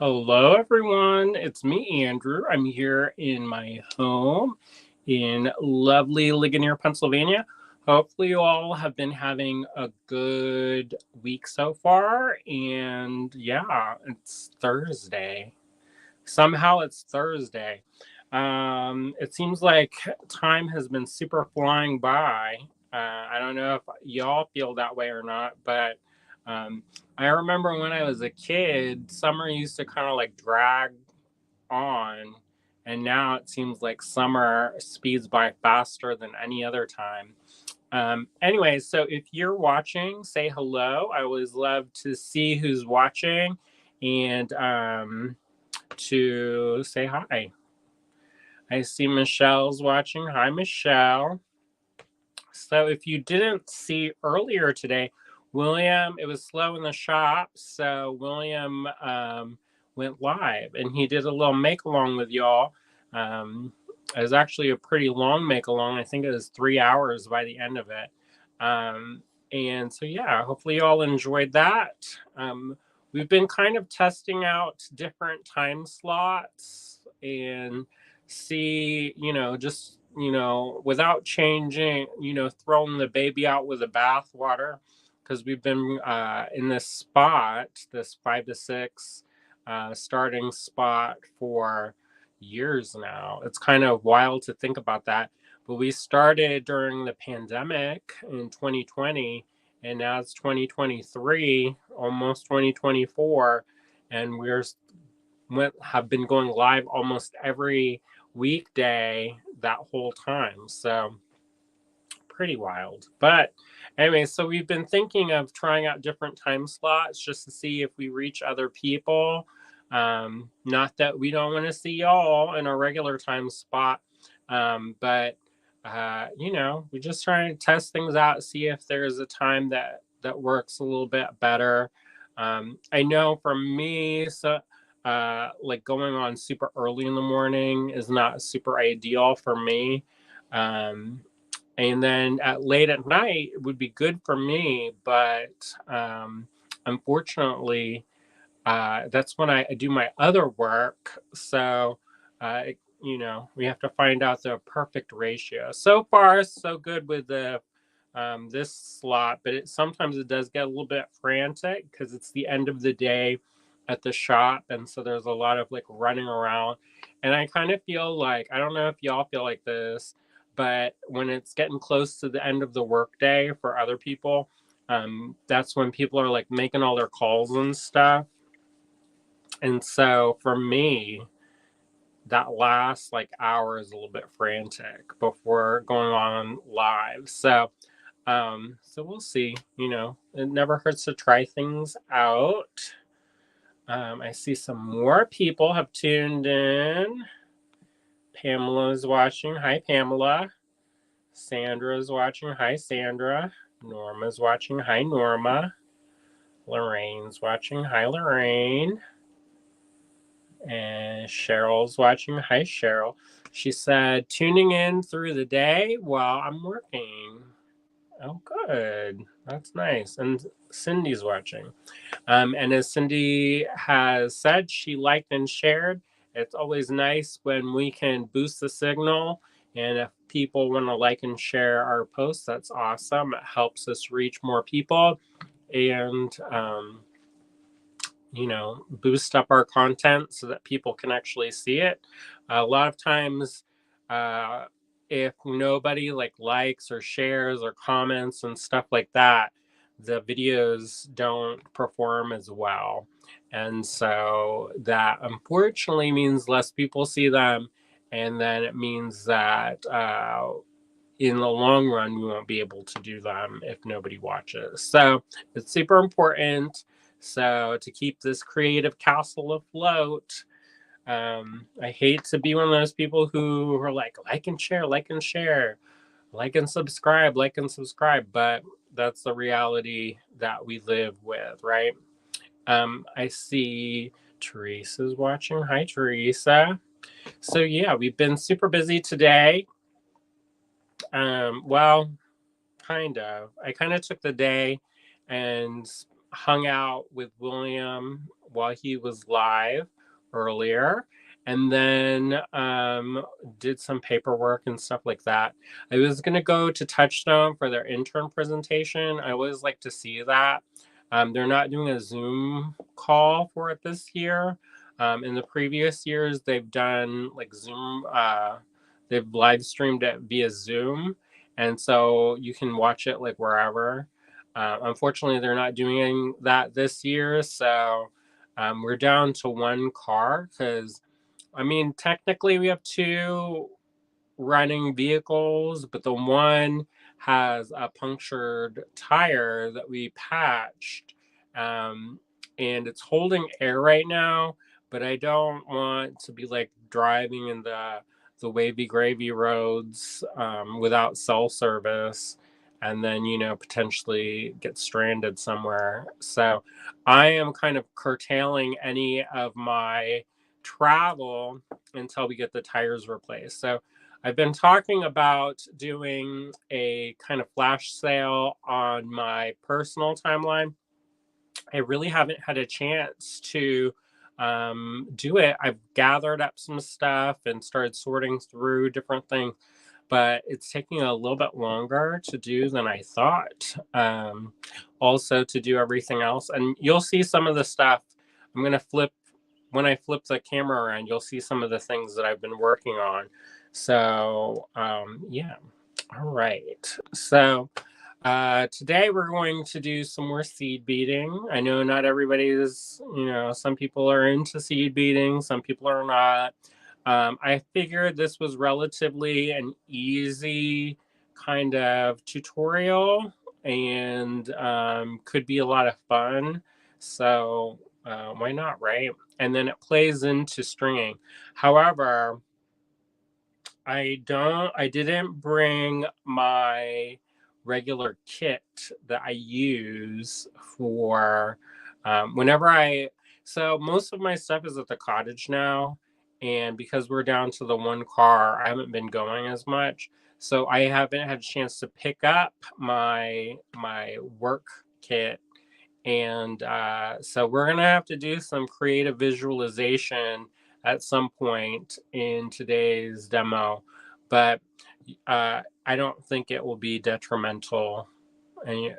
Hello, everyone. It's me, Andrew. I'm here in my home in lovely Ligonier, Pennsylvania. Hopefully, you all have been having a good week so far. And yeah, it's Thursday. Somehow it's Thursday. It seems like time has been super flying by. I don't know if y'all feel that way or not, but um, I remember when I was a kid, summer used to kind of like drag on, and now it seems like summer speeds by faster than any other time. Anyway, so if you're watching, say hello. I always love to see who's watching and to say hi. I see Michelle's watching. Hi, Michelle. So if you didn't see earlier today, William, it was slow in the shop, so William went live and he did a little make along with y'all. It was actually a pretty long make along. I think it was 3 hours by the end of it. Um, and so, yeah, hopefully, you all enjoyed that. We've been kind of testing out different time slots and see, just without changing, throwing the baby out with the bathwater, because we've been in this spot, this 5 to 6 starting spot for years now. It's kind of wild to think about that. But we started during the pandemic in 2020, and now it's 2023, almost 2024, and have been going live almost every weekday that whole time. So pretty wild. But anyway, so we've been thinking of trying out different time slots just to see if we reach other people. Not that we don't want to see y'all in our regular time spot, but we're just trying to test things out, see if there's a time that works a little bit better. I know for me, so like going on super early in the morning is not super ideal for me. Um, and then late at night would be good for me, but unfortunately, that's when I do my other work. So, uh, we have to find out the perfect ratio. So far, so good with the this slot, but sometimes it does get a little bit frantic because it's the end of the day at the shop, and so there's a lot of like running around. And I kind of feel like, I don't know if y'all feel like this, but when it's getting close to the end of the workday for other people, that's when people are like making all their calls and stuff. And so for me, that last like hour is a little bit frantic before going on live. So we'll see. It never hurts to try things out. I see some more people have tuned in. Pamela's watching. Hi, Pamela. Sandra's watching. Hi, Sandra. Norma's watching. Hi, Norma. Lorraine's watching. Hi, Lorraine. And Cheryl's watching. Hi, Cheryl. She said, tuning in through the day while I'm working. Oh, good. That's nice. And Cindy's watching. And as Cindy has said, she liked and shared. It's always nice when we can boost the signal. And if people want to like and share our posts, that's awesome. It helps us reach more people and, boost up our content so that people can actually see it. A lot of times, if nobody like likes or shares or comments and stuff like that, the videos don't perform as well. And so that unfortunately means less people see them. And then it means that in the long run, we won't be able to do them if nobody watches. So it's super important. So to keep this creative castle afloat, I hate to be one of those people who are like and share, like and share, like and subscribe, but that's the reality that we live with, right? I see Teresa's watching. Hi, Teresa. So yeah, we've been super busy today. Well, kind of. I kind of took the day and hung out with William while he was live earlier, and then did some paperwork and stuff like that. I was going to go to Touchstone for their intern presentation. I always like to see that. They're not doing a Zoom call for it this year. In the previous years, they've done like Zoom, they've live streamed it via Zoom. And so you can watch it like wherever. Unfortunately, they're not doing that this year. So we're down to one car because, I mean, technically we have two running vehicles, but the one has a punctured tire that we patched, and it's holding air right now, but I don't want to be like driving in the wavy gravy roads without cell service and then potentially get stranded somewhere. So I am kind of curtailing any of my travel until we get the tires replaced. So I've been talking about doing a kind of flash sale on my personal timeline. I really haven't had a chance to do it. I've gathered up some stuff and started sorting through different things, but it's taking a little bit longer to do than I thought. Also to do everything else. And you'll see some of the stuff. I'm going to flip, when I flip the camera around, you'll see some of the things that I've been working on. So, yeah. All right. So, today we're going to do some more seed beading. I know not everybody is, some people are into seed beading, some people are not. I figured this was relatively an easy kind of tutorial and could be a lot of fun. So why not, right? And then it plays into stringing. However, I didn't bring my regular kit that I use for so most of my stuff is at the cottage now. And because we're down to the one car, I haven't been going as much. So I haven't had a chance to pick up my work kit. And so we're going to have to do some creative visualization at some point in today's demo, but I don't think it will be detrimental. And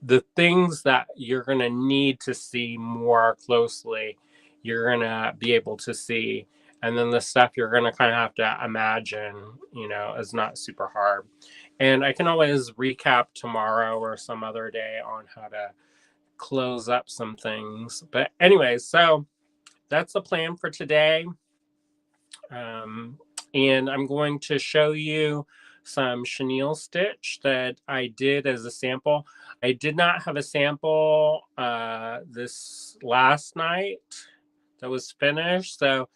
the things that you're going to need to see more closely, you're going to be able to see. And then the stuff you're going to kind of have to imagine, is not super hard. And I can always recap tomorrow or some other day on how to close up some things. But anyway, so that's the plan for today. And I'm going to show you some chenille stitch that I did as a sample. I did not have a sample this last night that was finished. So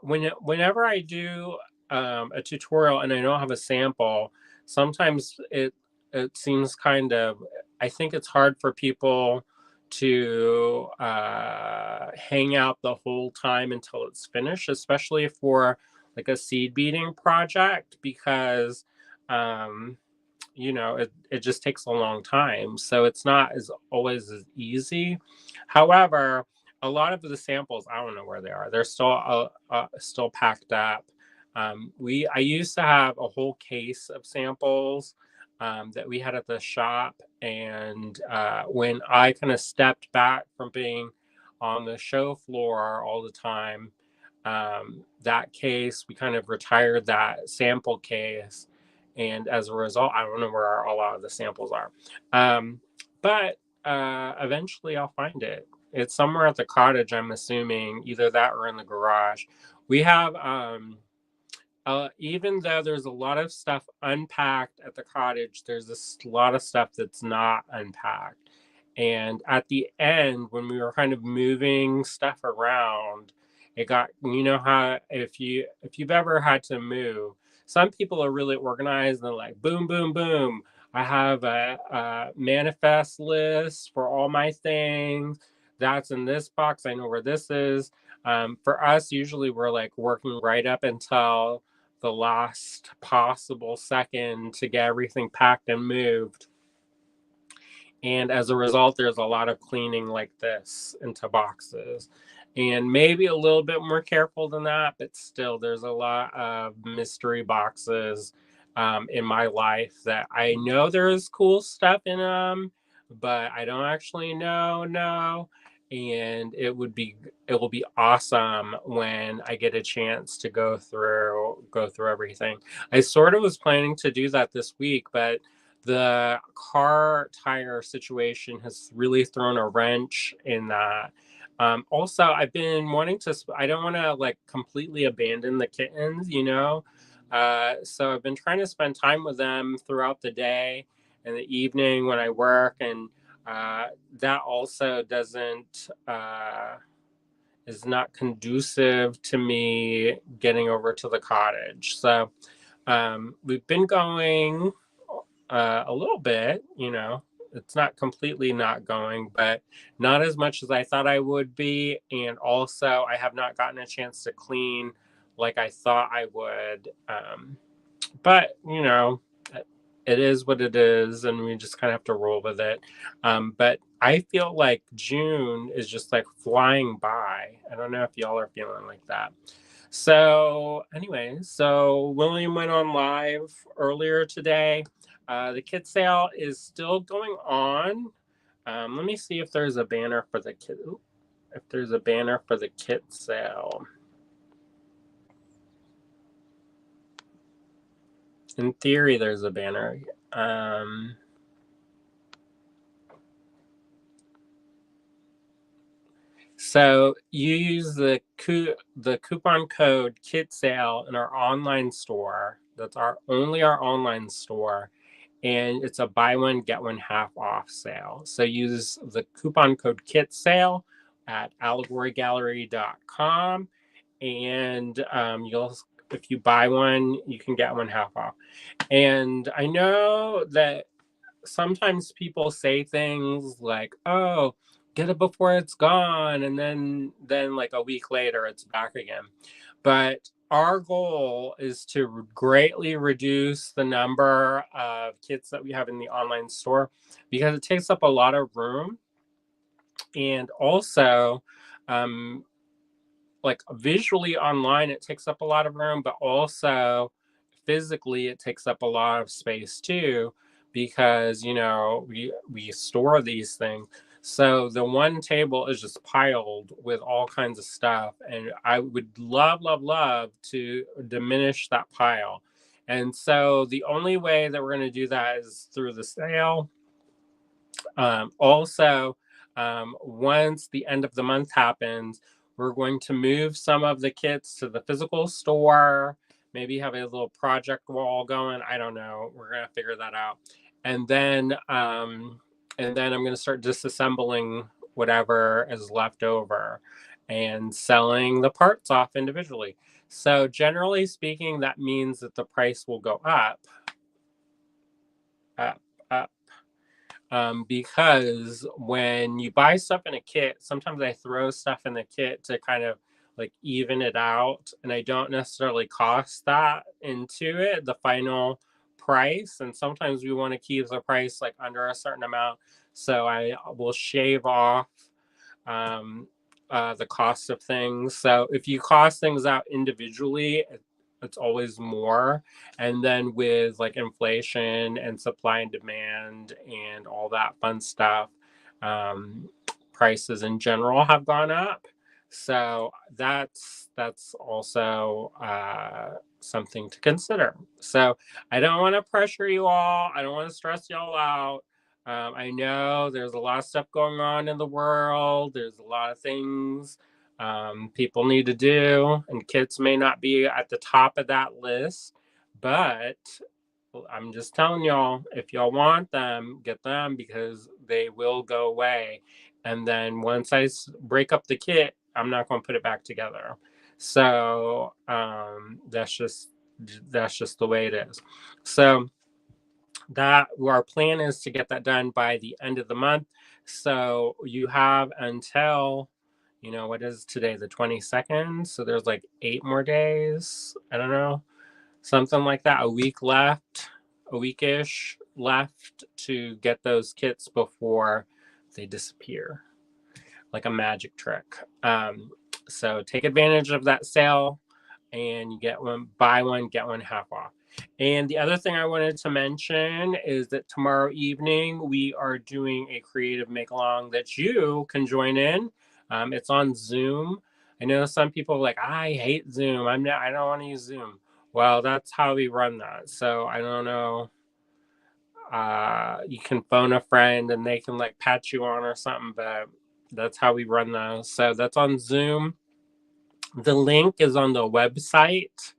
whenever I do a tutorial and I don't have a sample, sometimes it seems kind of, I think it's hard for people to hang out the whole time until it's finished, especially for like a seed beading project, because it just takes a long time. So it's not always as easy. However, a lot of the samples, I don't know where they are. They're still packed up. I used to have a whole case of samples that we had at the shop. And when I kind of stepped back from being on the show floor all the time, that case, we kind of retired that sample case. And as a result, I don't know where a lot of the samples are. But eventually I'll find it. It's somewhere at the cottage, I'm assuming, either that or in the garage. We have, even though there's a lot of stuff unpacked at the cottage, there's a lot of stuff that's not unpacked. And at the end, when we were kind of moving stuff around, it got, how if you've ever had to move, some people are really organized and like boom, boom, boom. I have a manifest list for all my things. That's in this box. I know where this is. For us, usually we're like working right up until the last possible second to get everything packed and moved. And as a result, there's a lot of cleaning like this into boxes. And maybe a little bit more careful than that, but still, there's a lot of mystery boxes in my life that I know there's cool stuff in them, but I don't actually know. No. And it will be awesome when I get a chance to go through everything. I sort of was planning to do that this week, but the car tire situation has really thrown a wrench in that. Also, I've been wanting to, I don't want to like completely abandon the kittens, you know? So I've been trying to spend time with them throughout the day and the evening when I work. And that also is not conducive to me getting over to the cottage. So we've been going a little bit, you know. It's not completely not going, but not as much as I thought I would be. And also, I have not gotten a chance to clean like I thought I would. But, you know, it is what it is, and we just kind of have to roll with it. But I feel like June is just like flying by. I don't know if y'all are feeling like that. So, anyway, so William went on live earlier today. The kit sale is still going on. Let me see if there's a banner for the kit. If there's a banner for the kit sale. In theory, there's a banner. So you use the coupon code kit sale in our online store. That's our online store, and it's a buy one get one half off sale. So use the coupon code kit sale at allegorygallery.com, and if you buy one, you can get one half off. And I know that sometimes people say things like, "Oh, get it before it's gone," and then like a week later it's back again. But our goal is to greatly reduce the number of kits that we have in the online store because it takes up a lot of room, and also um, like visually online it takes up a lot of room, but also physically it takes up a lot of space too, because you know we store these things. So the one table is just piled with all kinds of stuff, and I would love to diminish that pile. And so the only way that we're going to do that is through the sale. Also, once the end of the month happens, we're going to move some of the kits to the physical store, maybe have a little project wall going. I don't know. We're going to figure that out. And then I'm going to start disassembling whatever is left over and selling the parts off individually. So generally speaking, that means that the price will go up, up, up, because when you buy stuff in a kit, sometimes I throw stuff in the kit to kind of like even it out, and I don't necessarily cost that into it, the final price. And sometimes we want to keep the price like under a certain amount, so I will shave off um, the cost of things. So if you cost things out individually, it's always more. And then with like inflation and supply and demand and all that fun stuff, um, prices in general have gone up. So that's also something to consider. So I don't want to pressure you all. I don't want to stress y'all out. I know there's a lot of stuff going on in the world. There's a lot of things people need to do, and kits may not be at the top of that list. But I'm just telling y'all, if y'all want them, get them because they will go away. And then once I break up the kit, I'm not going to put it back together. So that's just the way it is. So that our plan is to get that done by the end of the month. So you have until, what is today, the 22nd? So there's like 8 more days. I don't know, something like that, a week left, a weekish. left to get those kits before they disappear, like a magic trick. So take advantage of that sale, and you get one, buy one, get one half off. And the other thing I wanted to mention is that tomorrow evening we are doing a creative make along that you can join in. It's on Zoom. I know some people are like, I hate Zoom. I don't want to use Zoom. Well, that's how we run that. So I don't know. You can phone a friend and they can like pat you on or something, but that's how we run those. So that's on Zoom. The link is on the website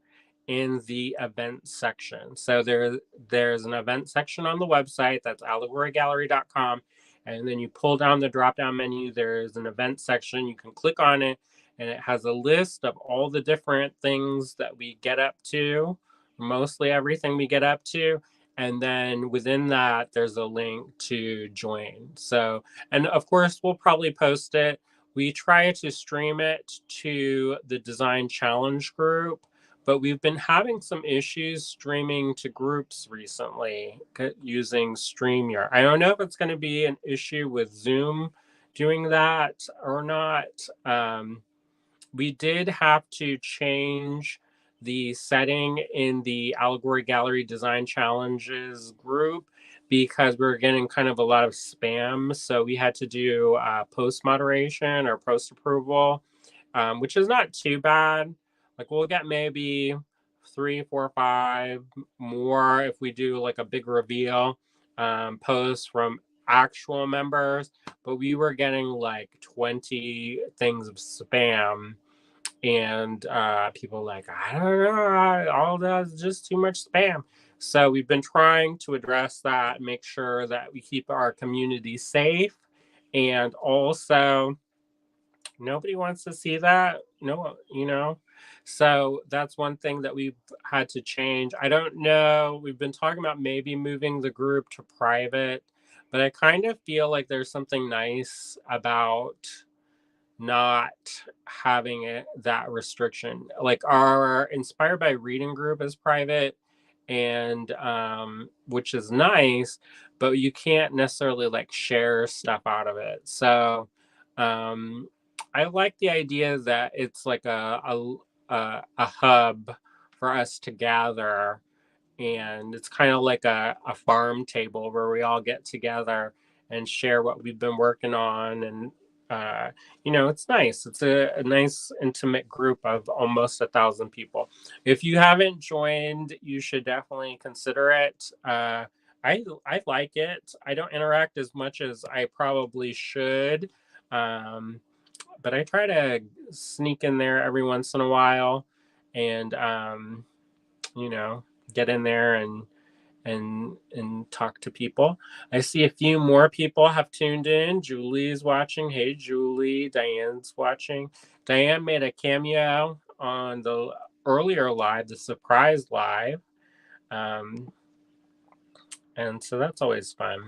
in the event section. So there's an event section on the website. That's allegorygallery.com. And then you pull down the drop down menu. There's an event section. You can click on it, and it has a list of all the different things that we get up to, mostly everything we get up to. And then within that, there's a link to join. So, and of course, we'll probably post it. We try to stream it to the design challenge group, but we've been having some issues streaming to groups recently using StreamYard. I don't know if it's going to be an issue with Zoom doing that or not. We did have to change the setting in the Allegory Gallery Design Challenges group because we were getting kind of a lot of spam. So we had to do post moderation or post approval, which is not too bad. Like we'll get maybe 3, 4, 5 more if we do like a big reveal post from actual members, but we were getting like 20 things of spam, and people like, I don't know, all that's just too much spam. So we've been trying to address that, make sure that we keep our community safe, and also nobody wants to see that. No, so that's one thing that we've had to change. I don't know, we've been talking about maybe moving the group to private, but I kind of feel like there's something nice about not having that restriction. Like our Inspired by Reading group is private, and which is nice, but you can't necessarily like share stuff out of it. So I like the idea that it's like a hub for us to gather, and it's kind of like a farm table where we all get together and share what we've been working on. And it's nice. It's a nice intimate group of almost 1,000 people. If you haven't joined, you should definitely consider it. I like it. I don't interact as much as I probably should, but I try to sneak in there every once in a while, and get in there and talk to people. I see a few more people have tuned in. Julie's watching. Hey, Julie. Diane's watching. Diane made a cameo on the earlier live, the surprise live. And so that's always fun.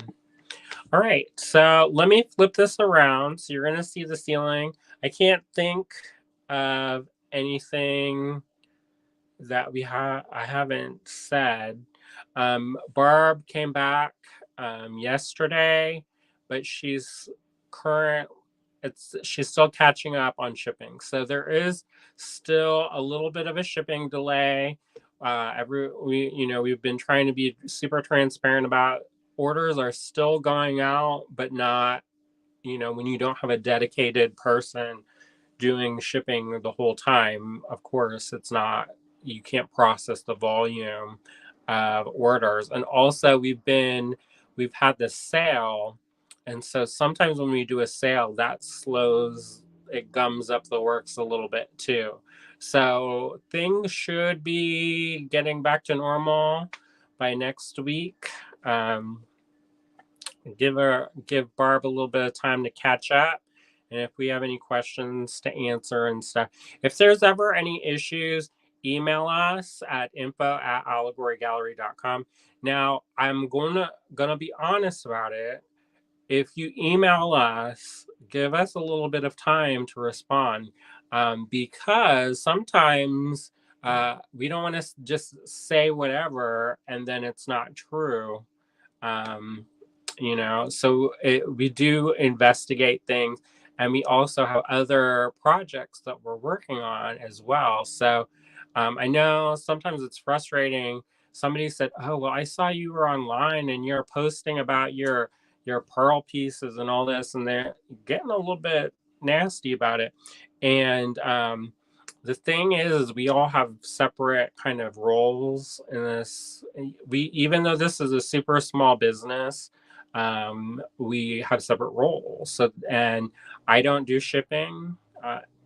All right, so let me flip this around. So you're going to see the ceiling. I can't think of anything that I haven't said. Barb came back yesterday, but she's still catching up on shipping. So there is still a little bit of a shipping delay. We've been trying to be super transparent about orders are still going out, but not, when you don't have a dedicated person doing shipping the whole time, of course, you can't process the volume of orders. And also we've had this sale. And so sometimes when we do a sale, it gums up the works a little bit too. So things should be getting back to normal by next week. Give Barb a little bit of time to catch up. And if we have any questions to answer and stuff, if there's ever any issues, email us at info@allegorygallery.com. Now, I'm gonna be honest about it. If you email us, give us a little bit of time to respond, because sometimes we don't want to just say whatever and then it's not true. So we do investigate things, and we also have other projects that we're working on as well. So I know sometimes it's frustrating. Somebody said, "Oh, well, I saw you were online and you're posting about your pearl pieces and all this," and they're getting a little bit nasty about it. And the thing is, we all have separate kind of roles in this. We, even though this is a super small business, we have separate roles. So, and I don't do shipping,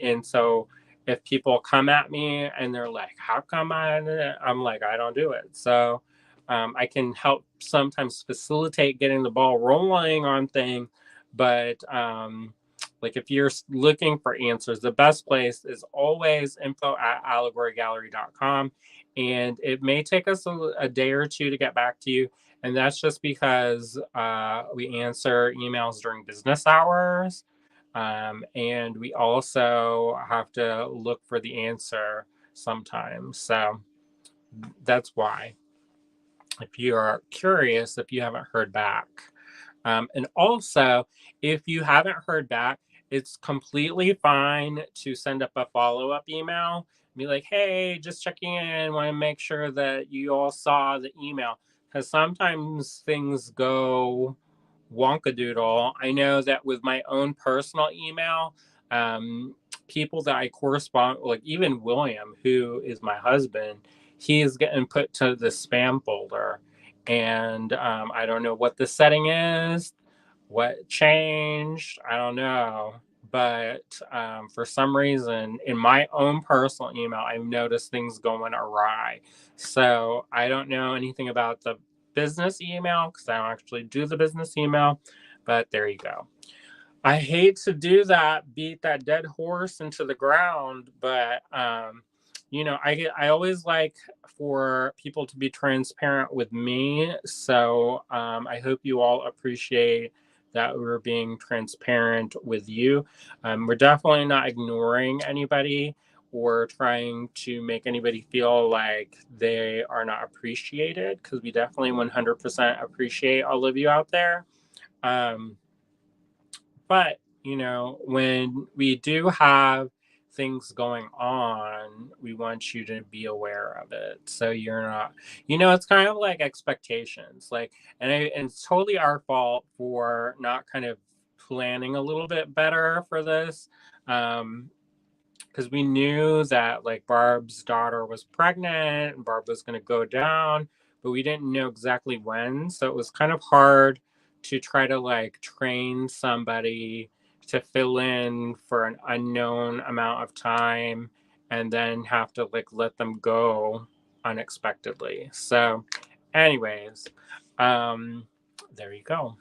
and so if people come at me and they're like, "How come I'm like, I don't do it." So, I can help sometimes facilitate getting the ball rolling on things, but like if you're looking for answers, the best place is always info@allegorygallery.com, and it may take us a day or two to get back to you, and that's just because we answer emails during business hours, and we also have to look for the answer sometimes. So that's why, if you are curious, if you haven't heard back. And also, if you haven't heard back, it's completely fine to send up a follow up email. Be like, hey, just checking in. Want to make sure that you all saw the email. Because sometimes things go wonkadoodle. I know that with my own personal email, um, people that I correspond, like even William, who is my husband, he is getting put to the spam folder. And I don't know what the setting is, what changed, I don't know. But for some reason, in my own personal email, I've noticed things going awry. So I don't know anything about the business email because I don't actually do the business email. But there you go. I hate to do that, beat that dead horse into the ground, but I always like for people to be transparent with me. So I hope you all appreciate that we're being transparent with you. We're definitely not ignoring anybody or trying to make anybody feel like they are not appreciated, because we definitely 100% appreciate all of you out there. Um, but, when we do have things going on, we want you to be aware of it. So you're not, it's kind of like expectations. Like, and it's totally our fault for not kind of planning a little bit better for this. Because we knew that like Barb's daughter was pregnant and Barb was going to go down, but we didn't know exactly when. So it was kind of hard to try to like train somebody to fill in for an unknown amount of time and then have to like let them go unexpectedly. So, anyways, there you go.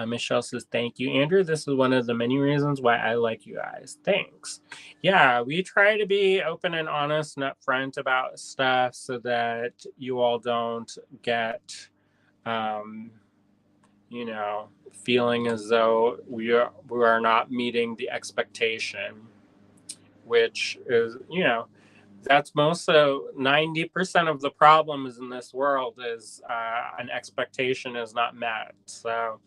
Michelle says, thank you, Andrew. This is one of the many reasons why I like you guys. Thanks. Yeah, we try to be open and honest and upfront about stuff so that you all don't get, um, feeling as though we are not meeting the expectation, which is, that's most of 90% of the problems in this world is an expectation is not met. So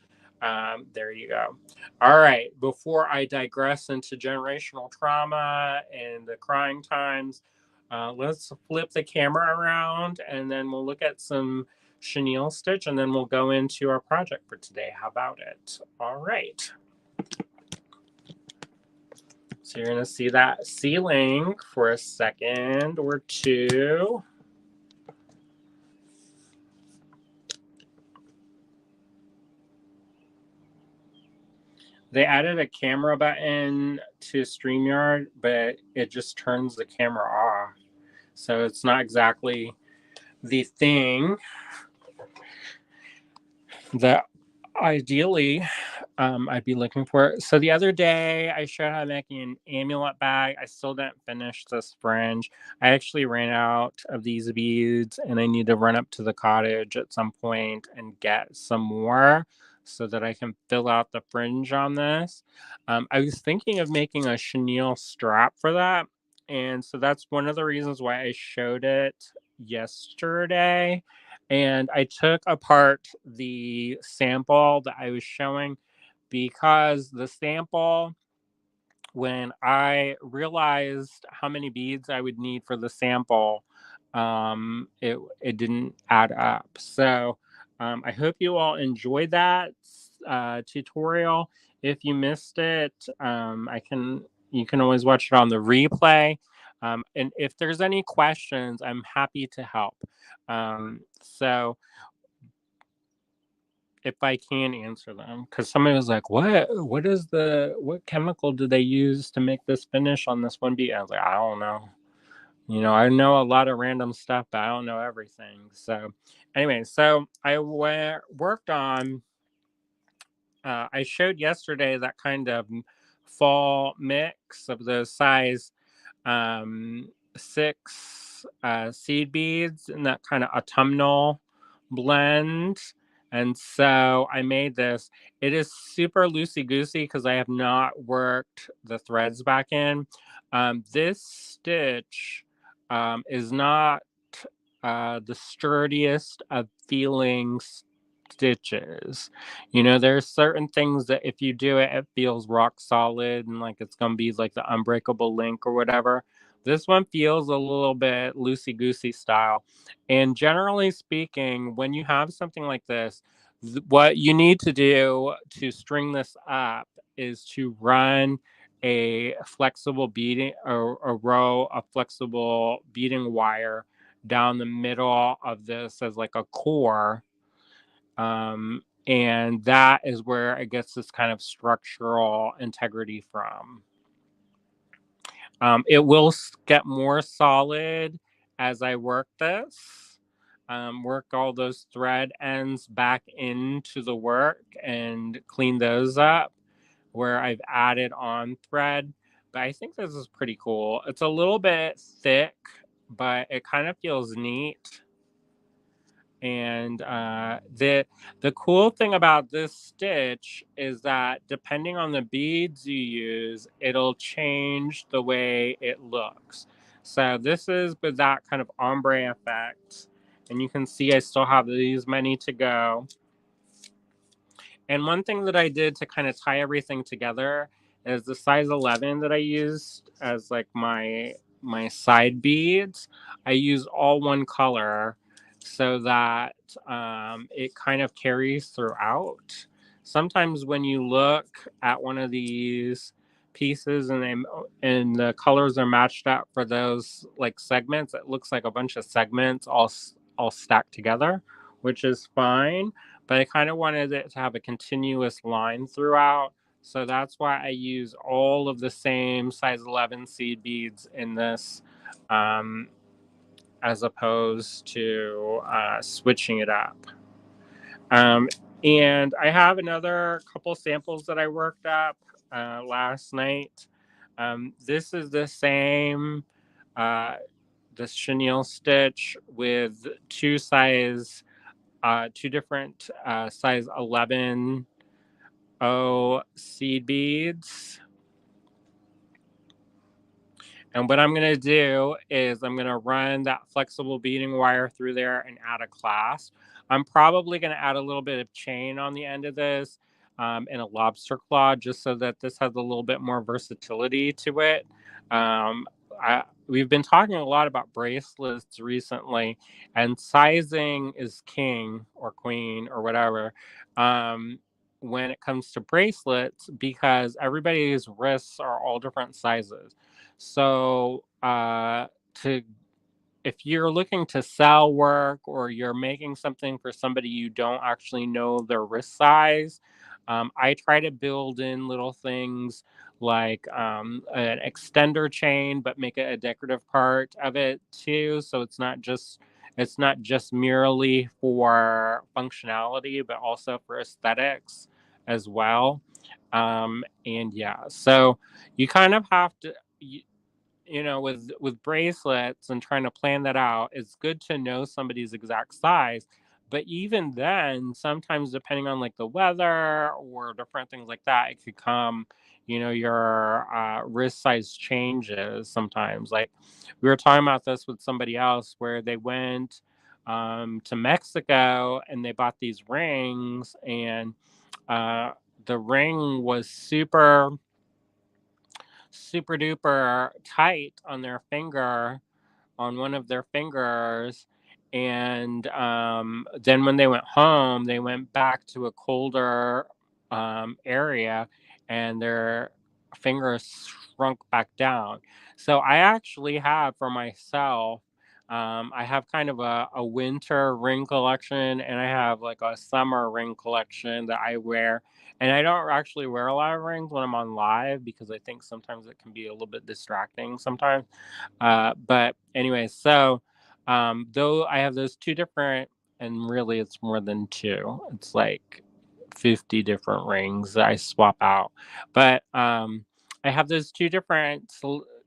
there you go. All right. Before I digress into generational trauma and the crying times, let's flip the camera around and then we'll look at some chenille stitch and then we'll go into our project for today. How about it? All right. So you're going to see that ceiling for a second or two. They added a camera button to StreamYard, but it just turns the camera off. So it's not exactly the thing that ideally I'd be looking for. So the other day I showed how I'm making an amulet bag. I still didn't finish this fringe. I actually ran out of these beads and I need to run up to the cottage at some point and get some more so that I can fill out the fringe on this. I was thinking of making a chenille strap for that. And so that's one of the reasons why I showed it yesterday, and I took apart the sample that I was showing because the sample, when I realized how many beads I would need for the sample, it didn't add up. So I hope you all enjoyed that tutorial. If you missed it, you can always watch it on the replay. And if there's any questions, I'm happy to help. So if I can answer them, because somebody was like, what chemical do they use to make this finish on this one bead? I was like, I don't know. I know a lot of random stuff, but I don't know everything. So anyway, so I worked on, I showed yesterday that kind of fall mix of those size 6 seed beads in that kind of autumnal blend. And so I made this. It is super loosey-goosey because I have not worked the threads back in. This stitch is not the sturdiest of feeling stitches. There's certain things that if you do it, it feels rock solid and like it's going to be like the unbreakable link or whatever. This one feels a little bit loosey-goosey style. And generally speaking, when you have something like this, what you need to do to string this up is to run a flexible beading or a row of flexible beading wire down the middle of this as like a core. And that is where it gets this kind of structural integrity from. It will get more solid as I work this. Work all those thread ends back into the work and clean those up where I've added on thread. But I think this is pretty cool. It's a little bit thick, but it kind of feels neat. And the cool thing about this stitch is that depending on the beads you use, it'll change the way it looks. So this is with that kind of ombre effect. And you can see I still have these many to go. And one thing that I did to kind of tie everything together is the size 11 that I used as like my side beads. I use all one color so that it kind of carries throughout. Sometimes when you look at one of these pieces and the colors are matched up for those like segments, it looks like a bunch of segments all stacked together, which is fine, but I kind of wanted it to have a continuous line throughout. So that's why I use all of the same size 11 seed beads in this, as opposed to switching it up. And I have another couple samples that I worked up last night. This is the same, this chenille stitch with two different size 11 seed beads. And what I'm going to do is I'm going to run that flexible beading wire through there and add a clasp. I'm probably going to add a little bit of chain on the end of this and a lobster claw just so that this has a little bit more versatility to it. We've been talking a lot about bracelets recently, and sizing is king or queen or whatever when it comes to bracelets because everybody's wrists are all different sizes. So, if you're looking to sell work or you're making something for somebody you don't actually know their wrist size, I try to build in little things like an extender chain, but make it a decorative part of it too. So it's not just merely for functionality, but also for aesthetics as well. And yeah, so you kind of have to. With bracelets and trying to plan that out, it's good to know somebody's exact size. But even then, sometimes depending on like the weather or different things like that, it could come, your wrist size changes sometimes. Like we were talking about this with somebody else where they went to Mexico and they bought these rings, and uh, the ring was super, super duper tight on their finger, on one of their fingers. And then when they went home, they went back to a colder area, and their fingers shrunk back down. So I actually have for myself, I have kind of a winter ring collection, and I have like a summer ring collection that I wear. And I don't actually wear a lot of rings when I'm on live because I think sometimes it can be a little bit distracting sometimes. But anyway, so though I have those two different, and really it's more than two. It's like 50 different rings that I swap out. But I have those two different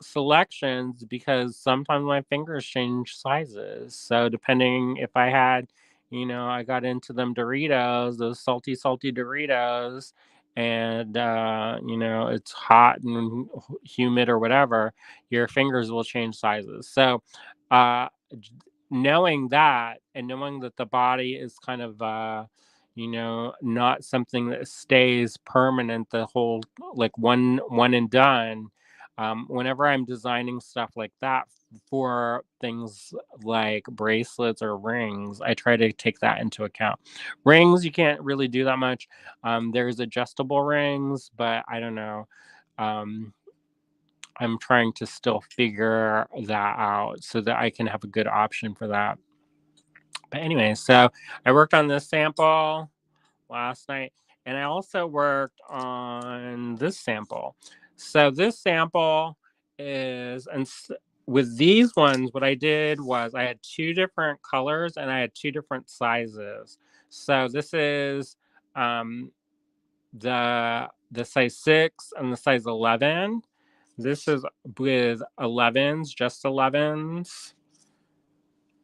selections because sometimes my fingers change sizes. So depending if I had, I got into them Doritos, those salty, salty Doritos, and it's hot and humid or whatever, your fingers will change sizes. So, uh, knowing that, and knowing that the body is kind of, not something that stays permanent, the whole like one and done. Whenever I'm designing stuff like that for things like bracelets or rings, I try to take that into account. Rings, you can't really do that much. There's adjustable rings, but I don't know. Um, I'm trying to still figure that out so that I can have a good option for that. But anyway, so I worked on this sample last night, and I also worked on this sample. So this sample is, and with these ones, what I did was I had two different colors and I had two different sizes. So this is um, the size 6 and the size 11. This is with 11s, just 11s.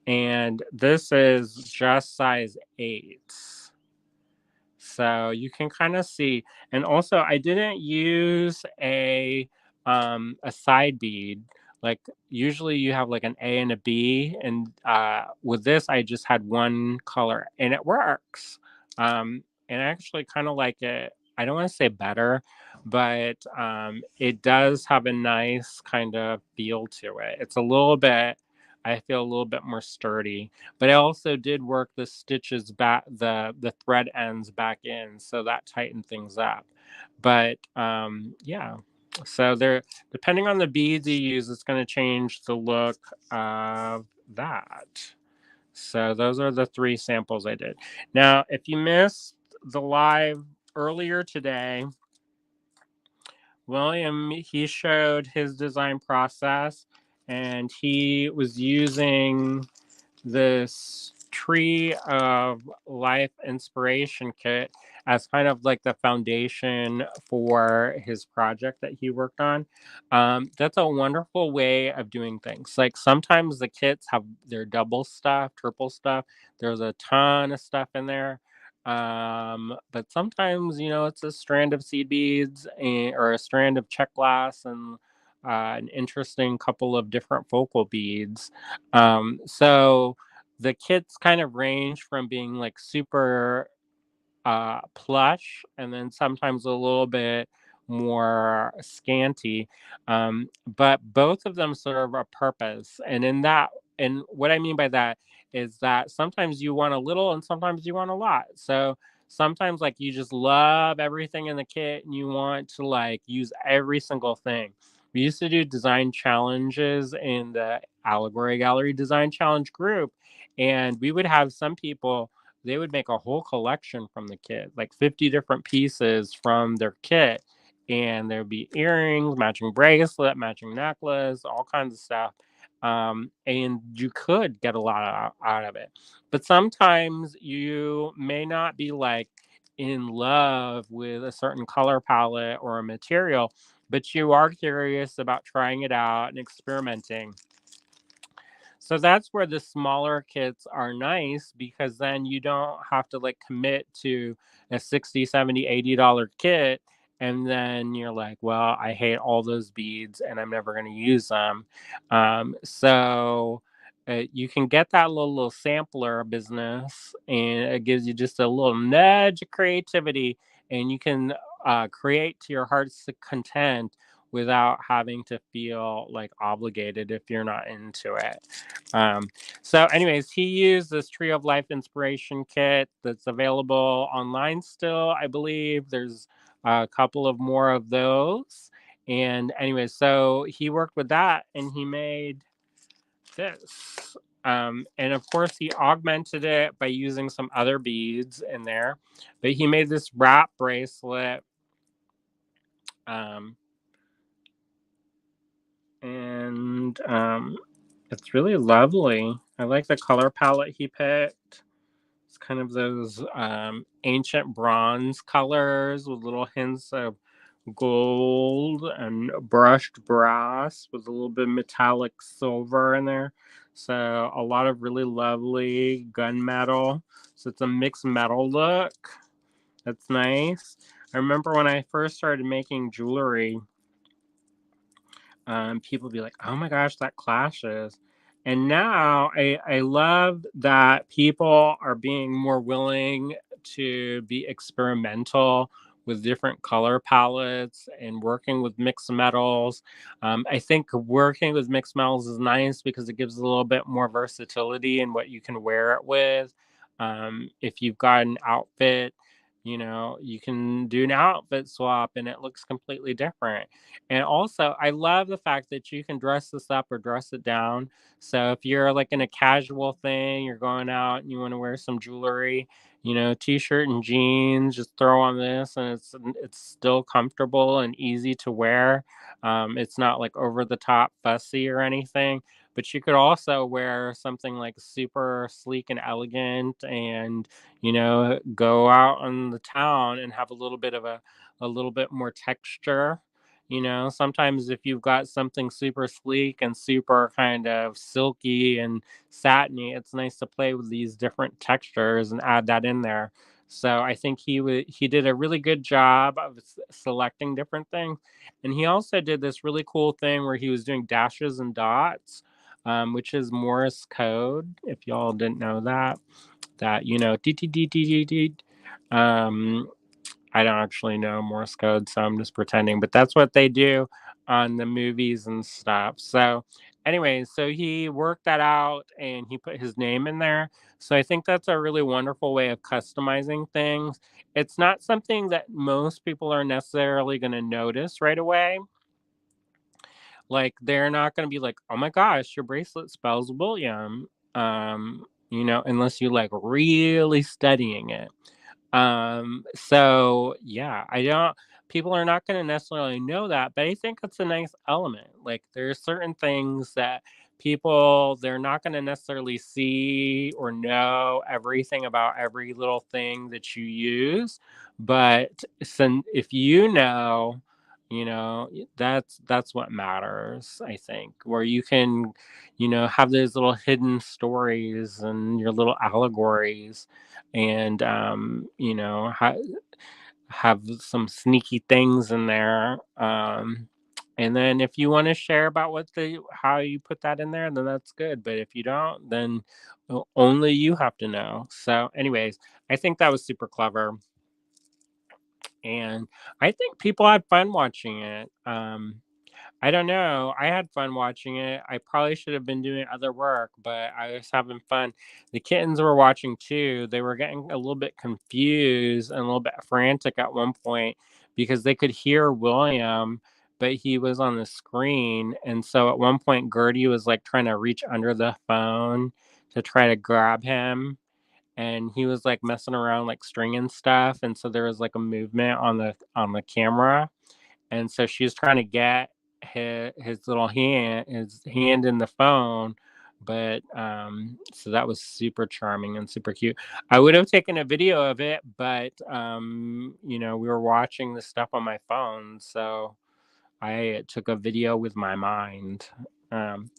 And this is just size 8s. So you can kind of see. And also I didn't use a side bead. Like usually you have like an A and a B, and with this I just had one color and it works. And I actually kind of like it. I don't want to say better, but it does have a nice kind of feel to it. It's a little bit, I feel a little bit more sturdy. But I also did work the stitches back, the thread ends back in, so that tightened things up. But yeah, so there, depending on the beads you use, it's going to change the look of that. So those are the 3 samples I did. Now, if you missed the live earlier today, William, he showed his design process, and he was using this Tree of Life inspiration kit as kind of like the foundation for his project that he worked on. That's a wonderful way of doing things. Like sometimes the kits have their double stuff, triple stuff. There's a ton of stuff in there. But sometimes, it's a strand of seed beads, or a strand of check glass, and an interesting couple of different focal beads. So the kits kind of range from being like super plush, and then sometimes a little bit more scanty. But both of them serve a purpose. And what I mean by that is that sometimes you want a little and sometimes you want a lot. So sometimes like you just love everything in the kit and you want to like use every single thing. We used to do design challenges in the Allegory Gallery Design Challenge group, and we would have some people, they would make a whole collection from the kit, like 50 different pieces from their kit. And there'd be earrings, matching bracelet, matching necklace, all kinds of stuff. And you could get a lot out of it. But sometimes you may not be like in love with a certain color palette or a material, but you are curious about trying it out and experimenting. So that's where the smaller kits are nice, because then you don't have to like commit to a 60, 70, $80 kit, and then you're like, well, I hate all those beads and I'm never going to use them. So you can get that little sampler business, and it gives you just a little nudge of creativity, and you can create to your heart's content without having to feel like obligated if you're not into it. Um, so, anyways, he used this Tree of Life inspiration kit that's available online still, I believe. There's a couple of more of those. And anyway, so he worked with that and he made this. And of course, he augmented it by using some other beads in there. But he made this wrap bracelet. Um, and it's really lovely. I like the color palette he picked. It's kind of those ancient bronze colors with little hints of gold and brushed brass with a little bit of metallic silver in there. So a lot of really lovely gunmetal. So it's a mixed metal look. That's nice. I remember when I first started making jewelry, people be like, "Oh my gosh, that clashes." And now I love that people are being more willing to be experimental with different color palettes and working with mixed metals. I think working with mixed metals is nice because it gives a little bit more versatility in what you can wear it with. If you've got an outfit, you can do an outfit swap and it looks completely different. And also, I love the fact that you can dress this up or dress it down. So if you're like in a casual thing, you're going out and you want to wear some jewelry, t-shirt and jeans, just throw on this, and it's still comfortable and easy to wear. It's not like over the top fussy or anything. But you could also wear something like super sleek and elegant, and go out on the town and have a little bit more texture. Sometimes if you've got something super sleek and super kind of silky and satiny, it's nice to play with these different textures and add that in there. So I think he did a really good job of selecting different things, and he also did this really cool thing where he was doing dashes and dots, which is Morse code. If y'all didn't know that dee dee dee dee dee dee. Um, I don't actually know Morse code, so I'm just pretending, but that's what they do on the movies and stuff. So, anyways, so he worked that out and he put his name in there. So, I think that's a really wonderful way of customizing things. It's not something that most people are necessarily going to notice right away. Like, they're not going to be like, oh my gosh, your bracelet spells William, unless you like really studying it. So yeah, I don't people are not going to necessarily know that, but I think it's a nice element. Like there's certain things that they're not going to necessarily see or know everything about every little thing that you use, but if that's what matters, I think, where you can, have those little hidden stories and your little allegories, and have some sneaky things in there. And then if you want to share about how you put that in there, then that's good. But if you don't, then only you have to know. So, anyways, I think that was super clever, and I think people had fun watching it. I don't know. I had fun watching it. I probably should have been doing other work, but I was having fun. The kittens were watching too. They were getting a little bit confused and a little bit frantic at one point because they could hear William, but he was on the screen. And so at one point, Gertie was like trying to reach under the phone to try to grab him. And he was like messing around like stringing stuff. And so there was like a movement on the camera, and so she was trying to get his hand in the phone, but so that was super charming and super cute. I would have taken a video of it, but we were watching the stuff on my phone, so I took a video with my mind.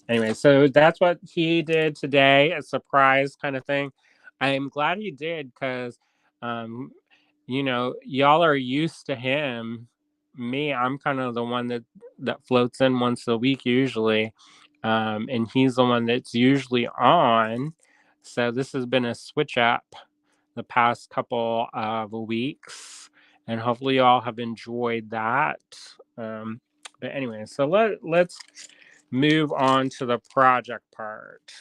Anyway, so that's what he did today, a surprise kind of thing. I'm glad he did because y'all are used to him. me, I'm kind of the one that floats in once a week usually. And he's the one that's usually on. So this has been a switch up the past couple of weeks, and hopefully y'all have enjoyed that. But anyway, so let's move on to the project part.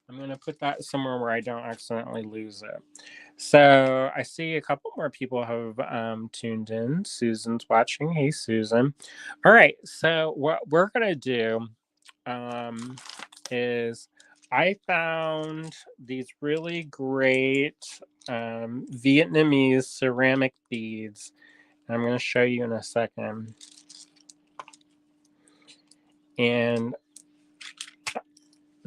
I'm going to put that somewhere where I don't accidentally lose it. So I see a couple more people have tuned in. Susan's watching. Hey, Susan. All right. So what we're going to do is I found these really great Vietnamese ceramic beads. I'm going to show you in a second. And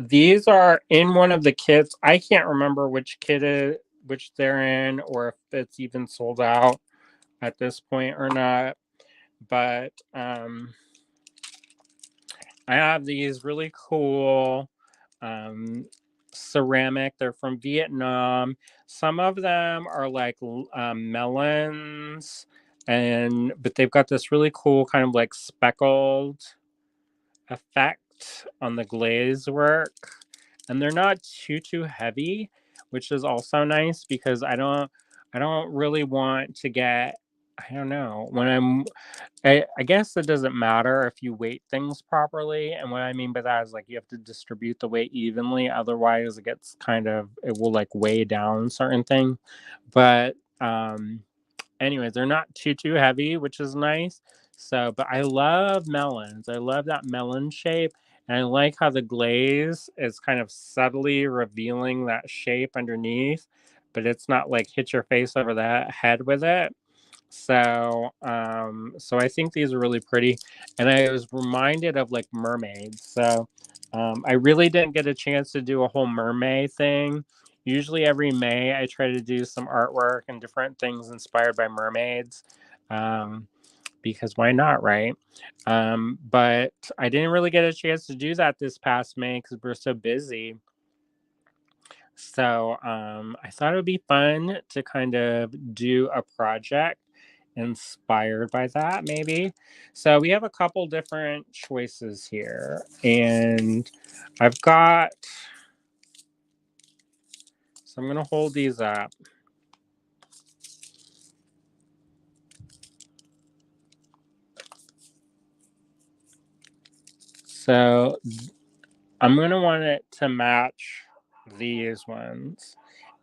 these are in one of the kits. I can't remember which kit which they're in, or if it's even sold out at this point or not. But I have these really cool ceramic. They're from Vietnam. Some of them are like melons, but they've got this really cool kind of like speckled effect on the glaze work, and they're not too heavy, which is also nice because I don't really want to get, I don't know, I guess it doesn't matter if you weight things properly, and what I mean by that is like you have to distribute the weight evenly, otherwise it will like weigh down certain things. But anyways, they're not too heavy, which is nice. So, but I love melons. I love that melon shape. And I like how the glaze is kind of subtly revealing that shape underneath, but it's not like hit your face over the head with it. So I think these are really pretty. And I was reminded of like mermaids. So I really didn't get a chance to do a whole mermaid thing. Usually every May, I try to do some artwork and different things inspired by mermaids, because why not, right? But I didn't really get a chance to do that this past May because we're so busy. So I thought it would be fun to kind of do a project inspired by that, maybe. So we have a couple different choices here, and I've got. So I'm going to hold these up. So I'm going to want it to match these ones.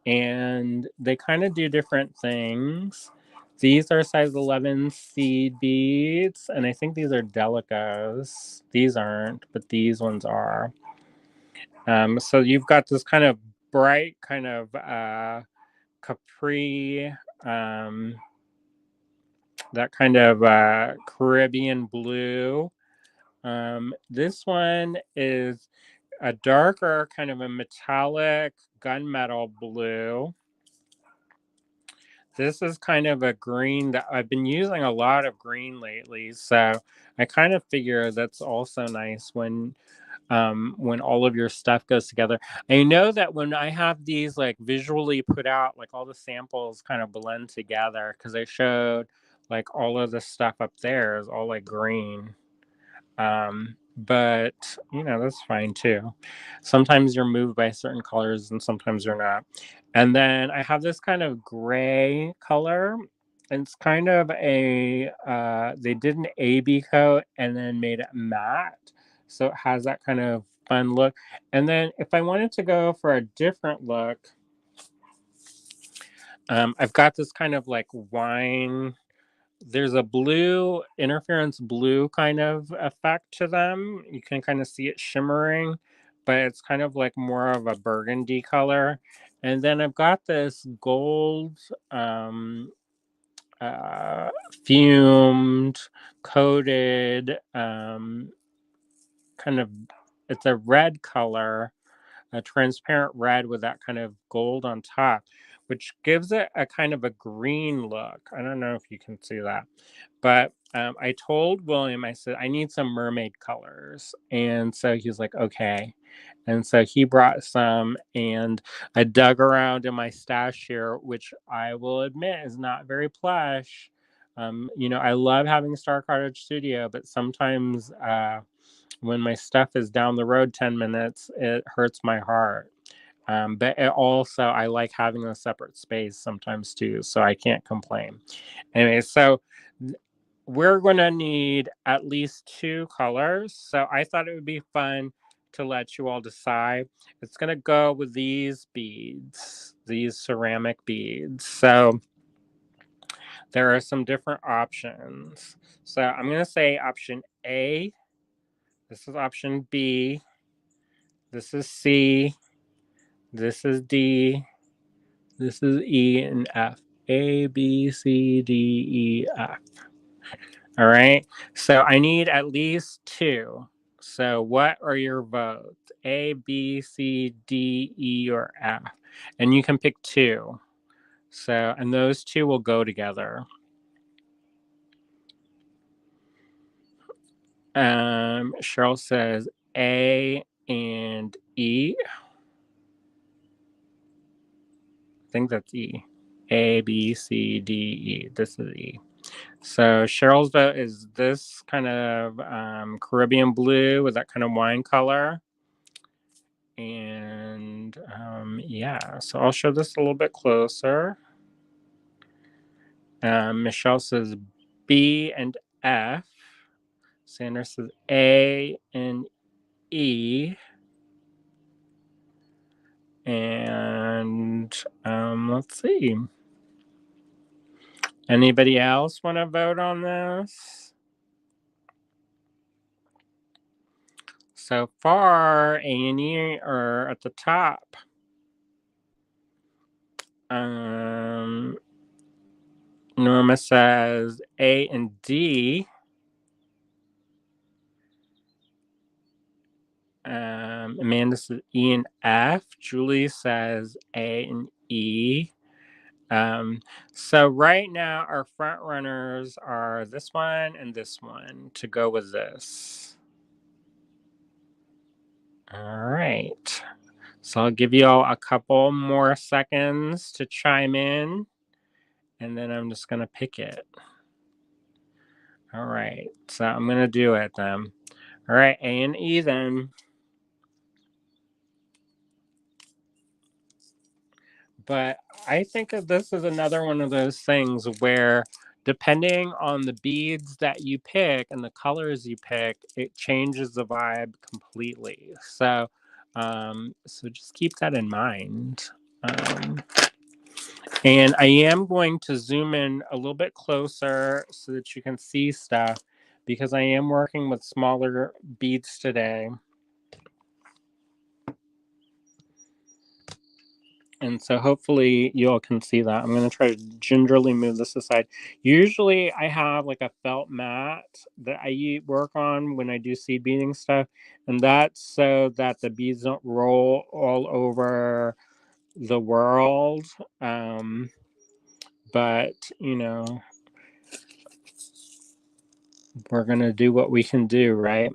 And they kind of do different things. These are size 11 seed beads, and I think these are delicas. These aren't, but these ones are. So you've got this kind of bright kind of capri, that kind of Caribbean blue. This one is a darker kind of a metallic gunmetal blue. This is kind of a green that I've been using a lot of green lately. So I kind of figure that's also nice when all of your stuff goes together. I know that when I have these like visually put out, like all the samples kind of blend together because I showed like all of the stuff up there is all like green. But that's fine too. Sometimes you're moved by certain colors and sometimes you're not. And then I have this kind of gray color. It's kind of they did an AB coat and then made it matte. So it has that kind of fun look. And then if I wanted to go for a different look, I've got this kind of like wine. There's a blue interference blue kind of effect to them. You can kind of see it shimmering, but it's kind of like more of a burgundy color. And then I've got this gold uh, fumed coated kind of, it's a red color, a transparent red with that kind of gold on top, which gives it a kind of a green look. I don't know if you can see that, but I told William, I said, I need some mermaid colors. And so he's like, okay. And so he brought some, and I dug around in my stash here, which I will admit is not very plush. You know, I love having Star Cottage Studio, but sometimes when my stuff is down the road 10 minutes, it hurts my heart. But it also, I like having a separate space sometimes too, so I can't complain. Anyway, so we're going to need at least 2 colors. So I thought it would be fun to let you all decide. It's going to go with these beads, these ceramic beads. So there are some different options. So I'm going to say option A. This is option B. This is C. This is D. This is E and F. A, B, C, D, E, F. All right. So I need at least 2. So what are your votes? A, B, C, D, E, or F? And you can pick 2. So, and those 2 will go together. Cheryl says A and E. I think that's E. A, B, C, D, E. This is E. So Cheryl's vote is this kind of Caribbean blue with that kind of wine color. And yeah, so I'll show this a little bit closer. Michelle says B and F. Sandra says A and E. And let's see. Anybody else want to vote on this? So far, A and E are at the top. Norma says A and D. Amanda says E and F. Julie says A and E. So right now our front runners are this one and this one to go with this. All right. So I'll give you all a couple more seconds to chime in, and then I'm just going to pick it. All right. So I'm going to do it then. All right. A and E then. But I think that this is another one of those things where depending on the beads that you pick and the colors you pick, it changes the vibe completely. So so just keep that in mind. And I am going to zoom in a little bit closer so that you can see stuff because I am working with smaller beads today. And so hopefully you all can see that. I'm going to try to gingerly move this aside. Usually I have like a felt mat that I work on when I do seed beading stuff. And that's so that the beads don't roll all over the world. But, you know, we're going to do what we can do, right?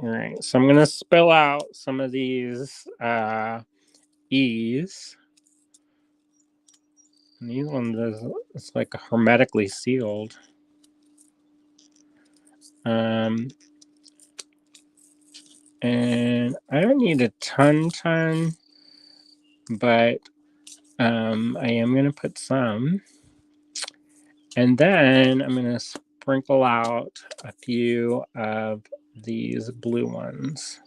All right. So I'm going to spill out some of these E's. And these ones, it's like hermetically sealed. And I don't need a ton, but I am going to put some. And then I'm going to sprinkle out a few of these blue ones.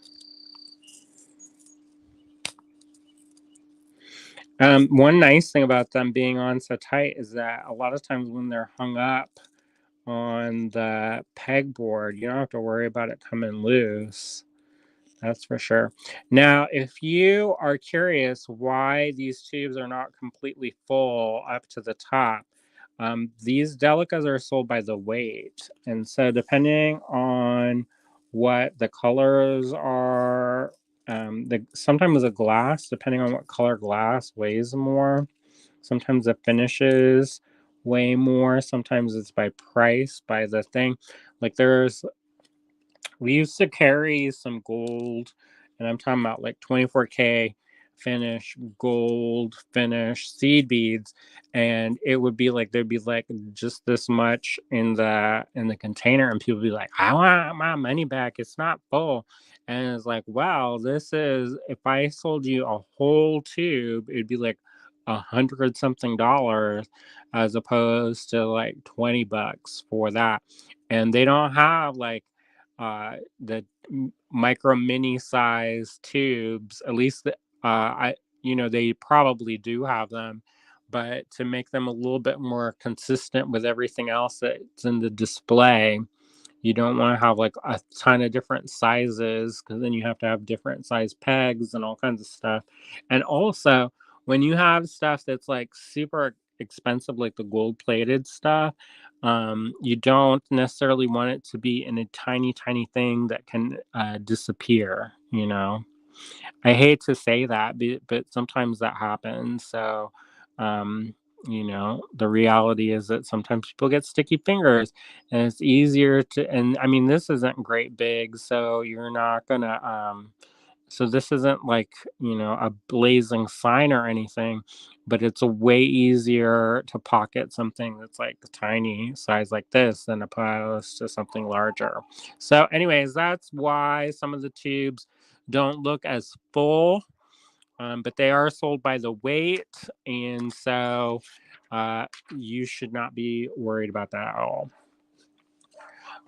One nice thing about them being on so tight is that a lot of times when they're hung up on the pegboard, you don't have to worry about it coming loose. That's for sure. Now, if you are curious why these tubes are not completely full up to the top, these delicas are sold by the weight. And so depending on what the colors are, sometimes the glass, depending on what color glass, weighs more. Sometimes the finishes weigh more. Sometimes it's by price, by the thing. Like we used to carry some gold, and I'm talking about like 24K finish gold finish seed beads, and it would be like there'd be like just this much in the container, and people would be like, I want my money back, it's not full. And it's like, wow, this is, if I sold you a whole tube, it'd be like $100 something as opposed to like $20 for that. And they don't have like the micro mini size tubes, at least I, they probably do have them, but to make them a little bit more consistent with everything else that's in the display, you don't want to have like a ton of different sizes, because then you have to have different size pegs and all kinds of stuff. And also, when you have stuff that's like super expensive, like the gold plated stuff, you don't necessarily want it to be in a tiny, tiny thing that can disappear, I hate to say that, but sometimes that happens. So, um, the reality is that sometimes people get sticky fingers, and it's easier to, and I mean, this isn't great big, so you're not gonna, so this isn't like, a blazing sign or anything, but it's a way easier to pocket something that's like a tiny size like this than opposed to something larger. So anyways, that's why some of the tubes don't look as full, but they are sold by the weight. And so you should not be worried about that at all.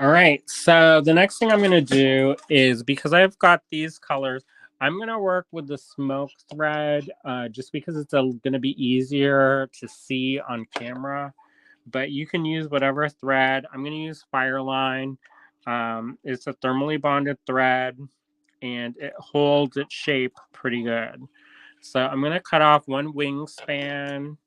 All right, so the next thing I'm going to do is, because I've got these colors, I'm going to work with the smoke thread just because it's going to be easier to see on camera. But you can use whatever thread. I'm going to use Fireline. It's a thermally bonded thread, and it holds its shape pretty good. So I'm going to cut off one wingspan.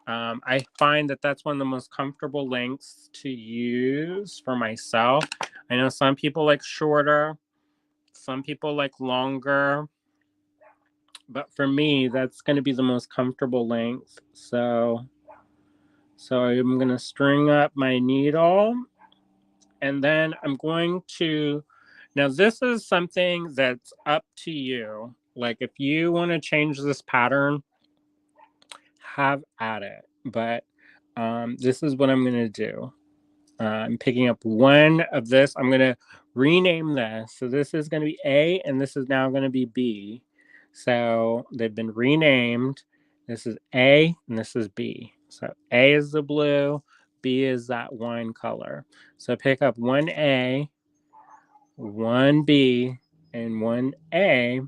I find that that's one of the most comfortable lengths to use for myself. I know some people like shorter, some people like longer, but for me, that's going to be the most comfortable length. So I'm going to string up my needle, and then I'm going to, now this is something that's up to you. Like if you want to change this pattern, have at it. But this is what I'm going to do. I'm picking up one of this. I'm going to rename this. So this is going to be A, and this is now going to be B. So they've been renamed. This is A, and this is B. So A is the blue, B is that wine color. So pick up one A, one B, and one A.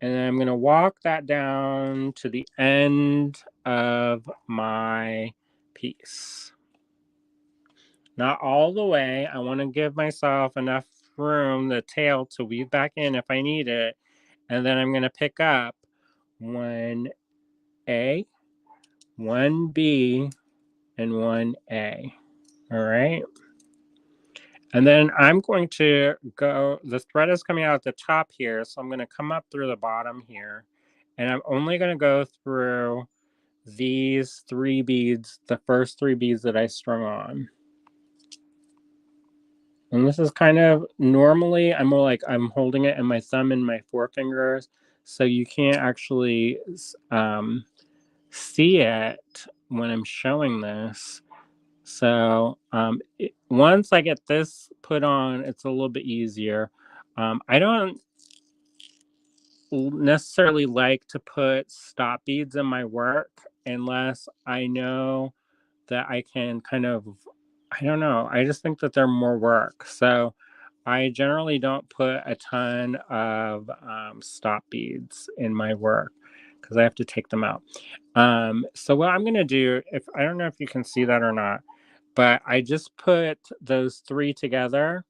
And then I'm going to walk that down to the end of my piece. Not all the way. I want to give myself enough room, the tail, to weave back in if I need it. And then I'm going to pick up one A, one B, and one A. All right. And then I'm going to go, the thread is coming out at the top here, so I'm going to come up through the bottom here. And I'm only going to go through these 3 beads, the first 3 beads that I strung on. And this is kind of, normally I'm more like I'm holding it in my thumb and my forefingers, so you can't actually see it when I'm showing this. So once I get this put on, it's a little bit easier. I don't necessarily like to put stop beads in my work unless I know that I can kind of, I don't know, I just think that they're more work. So I generally don't put a ton of stop beads in my work because I have to take them out. So what I'm going to do, if I don't know if you can see that or not, but I just put those 3 together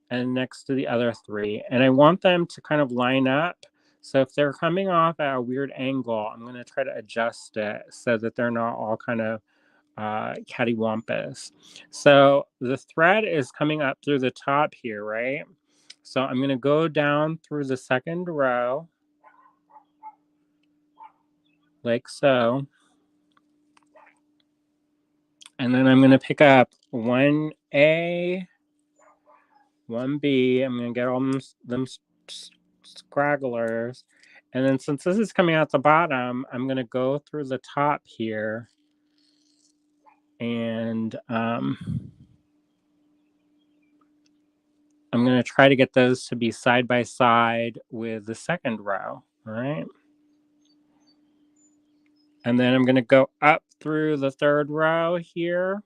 and next to the other 3, and I want them to kind of line up. So if they're coming off at a weird angle, I'm going to try to adjust it so that they're not all kind of cattywampus. So the thread is coming up through the top here, right? So I'm going to go down through the second row like so. And then I'm going to pick up one A, one B. I'm going to get all them scragglers. And then since this is coming out the bottom, I'm going to go through the top here and I'm going to try to get those to be side by side with the second row. All right. And then I'm going to go up through the third row here.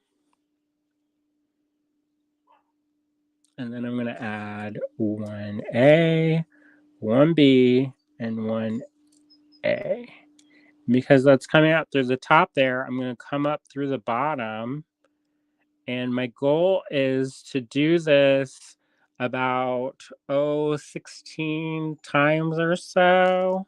And then I'm going to add 1A, 1B, and 1A. Because that's coming out through the top there, I'm going to come up through the bottom. And my goal is to do this about, 16 times or so.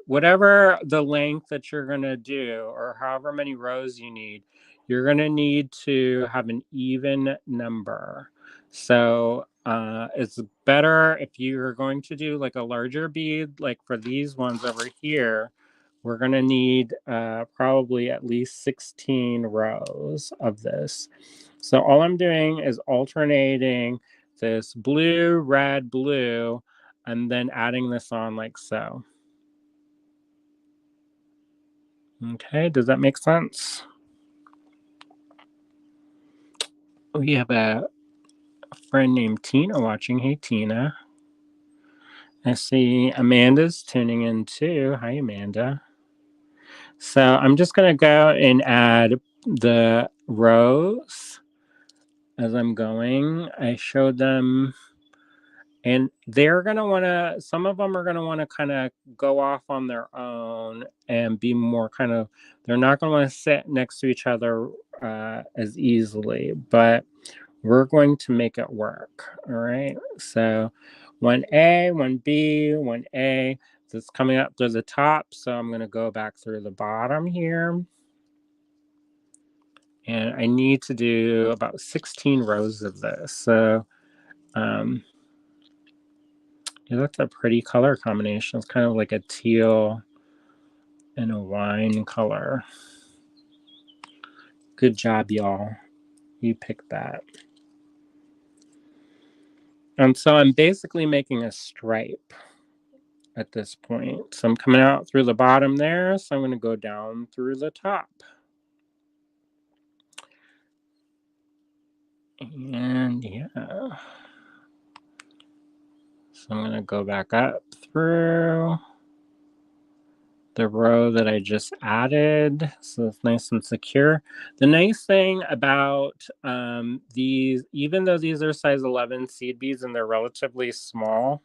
Whatever the length that you're going to do, or however many rows you need, you're going to need to have an even number. So it's better if you're going to do like a larger bead, like for these ones over here, we're going to need probably at least 16 rows of this. So all I'm doing is alternating this blue, red, blue, and then adding this on like so. Okay, does that make sense? We have a friend named Tina watching. Hey, Tina. I see Amanda's tuning in too. Hi, Amanda. So I'm just going to go and add the rows as I'm going. I showed them, and they're going to want to, some of them are going to want to kind of go off on their own and be more kind of, they're not going to want to sit next to each other as easily, but we're going to make it work. All right. So 1A, 1B, 1A. This is coming up through the top. So I'm going to go back through the bottom here. And I need to do about 16 rows of this. So yeah, that's a pretty color combination. It's kind of like a teal and a wine color. Good job, y'all. You picked that. And so I'm basically making a stripe at this point. So I'm coming out through the bottom there. So I'm going to go down through the top. And yeah. So I'm going to go back up through the row that I just added. So it's nice and secure. The nice thing about these, even though these are size 11 seed beads and they're relatively small,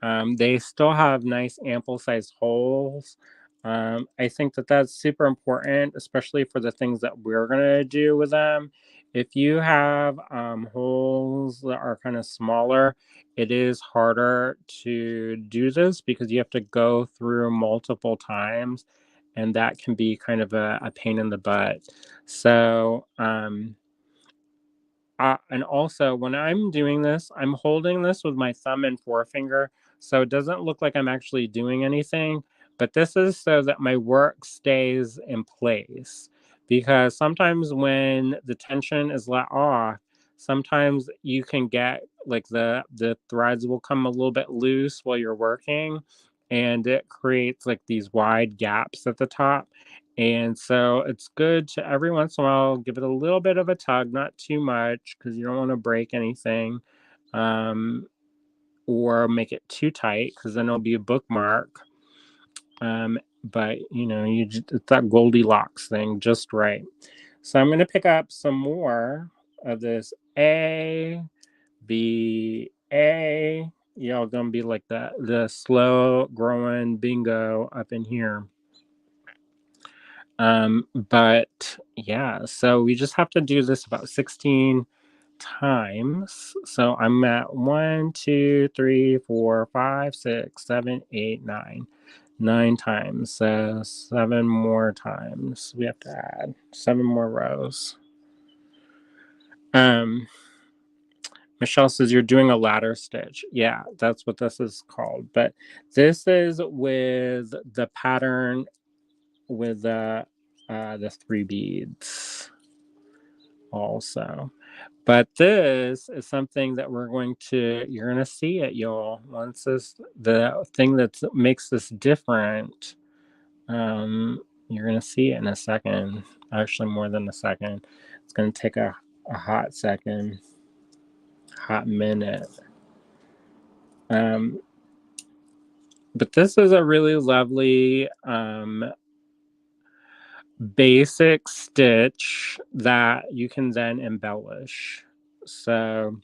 they still have nice ample sized holes. I think that that's super important, especially for the things that we're going to do with them. If you have holes that are kind of smaller, it is harder to do this because you have to go through multiple times, and that can be kind of a pain in the butt. So, and also, when I'm doing this, I'm holding this with my thumb and forefinger, so it doesn't look like I'm actually doing anything. But this is so that my work stays in place. Because sometimes when the tension is let off, sometimes you can get like the threads will come a little bit loose while you're working, and it creates like these wide gaps at the top. And so it's good to every once in a while give it a little bit of a tug, not too much, because you don't want to break anything, or make it too tight, because then it'll be a bookmark. But it's that Goldilocks thing, just right. So I'm going to pick up some more of this A, B, A. Y'all gonna be like the slow growing bingo up in here. But yeah, so we just have to do this about 16 times. So I'm at 1, 2, 3, 4, 5, 6, 7, 8, 9. 9 times. So 7 more times. We have to add 7 more rows. Michelle says you're doing a ladder stitch. Yeah, that's what this is called. But this is with the pattern with the 3 beads also. But this is something that you're going to see it, y'all. Once the thing that makes this different, you're going to see it in a second. Actually, more than a second. It's going to take a hot second, hot minute. But this is a really lovely basic stitch that you can then embellish. So,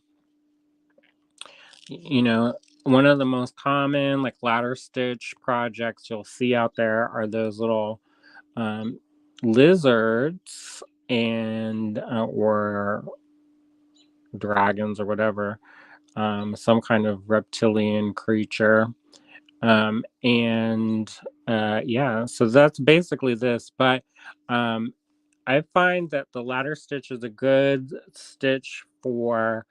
one of the most common like ladder stitch projects you'll see out there are those little lizards and or dragons or whatever, some kind of reptilian creature. And yeah, so that's basically this. But I find that the ladder stitch is a good stitch for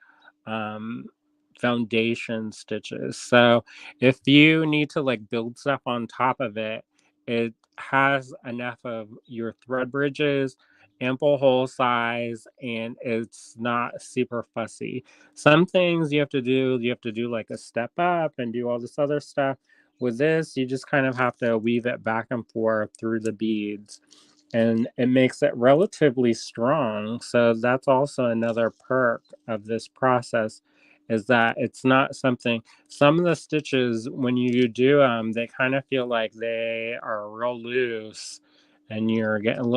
foundation stitches. So if you need to like build stuff on top of it, it has enough of your thread bridges, ample hole size, and it's not super fussy. Some things you have to do like a step up and do all this other stuff. With this, you just kind of have to weave it back and forth through the beads, and it makes it relatively strong. So that's also another perk of this process, is that it's not something, some of the stitches when you do them, they kind of feel like they are real loose, and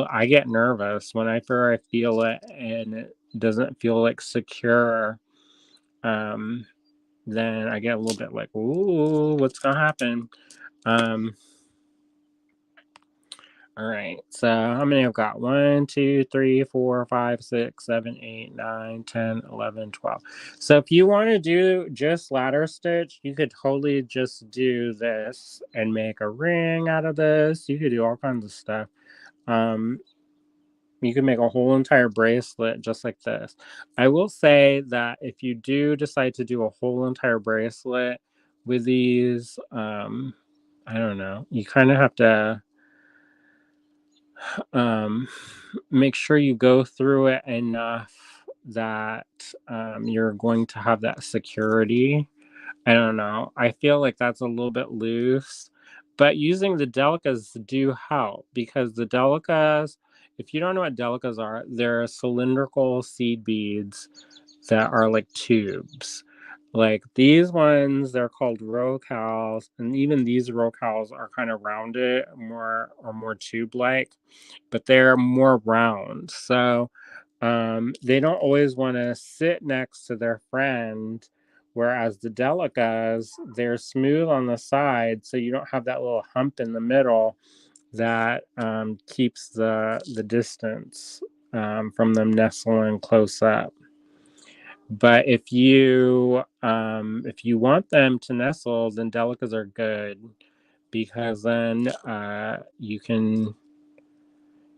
I get nervous whenever I feel it and it doesn't feel like secure. Then I get a little bit like, ooh, what's gonna happen? All right, so how many I've got? 1, 2, 3, 4, 5, 6, 7, 8, 9, 10, 11, 12. So if you want to do just ladder stitch, you could totally just do this and make a ring out of this. You could do all kinds of stuff. You can make a whole entire bracelet just like this. I will say that if you do decide to do a whole entire bracelet with these, I don't know, you kind of have to make sure you go through it enough that you're going to have that security. I don't know. I feel like that's a little bit loose, but using the delicas do help, because the delicas, if you don't know what delicas are, they're cylindrical seed beads that are like tubes. Like these ones, they're called rocals, and even these rocals are kind of rounded, more tube-like, but they're more round. So they don't always want to sit next to their friend, whereas the delicas, they're smooth on the side, so you don't have that little hump in the middle that keeps the distance from them nestling close up. But if you want them to nestle, then delicas are good, because then you can,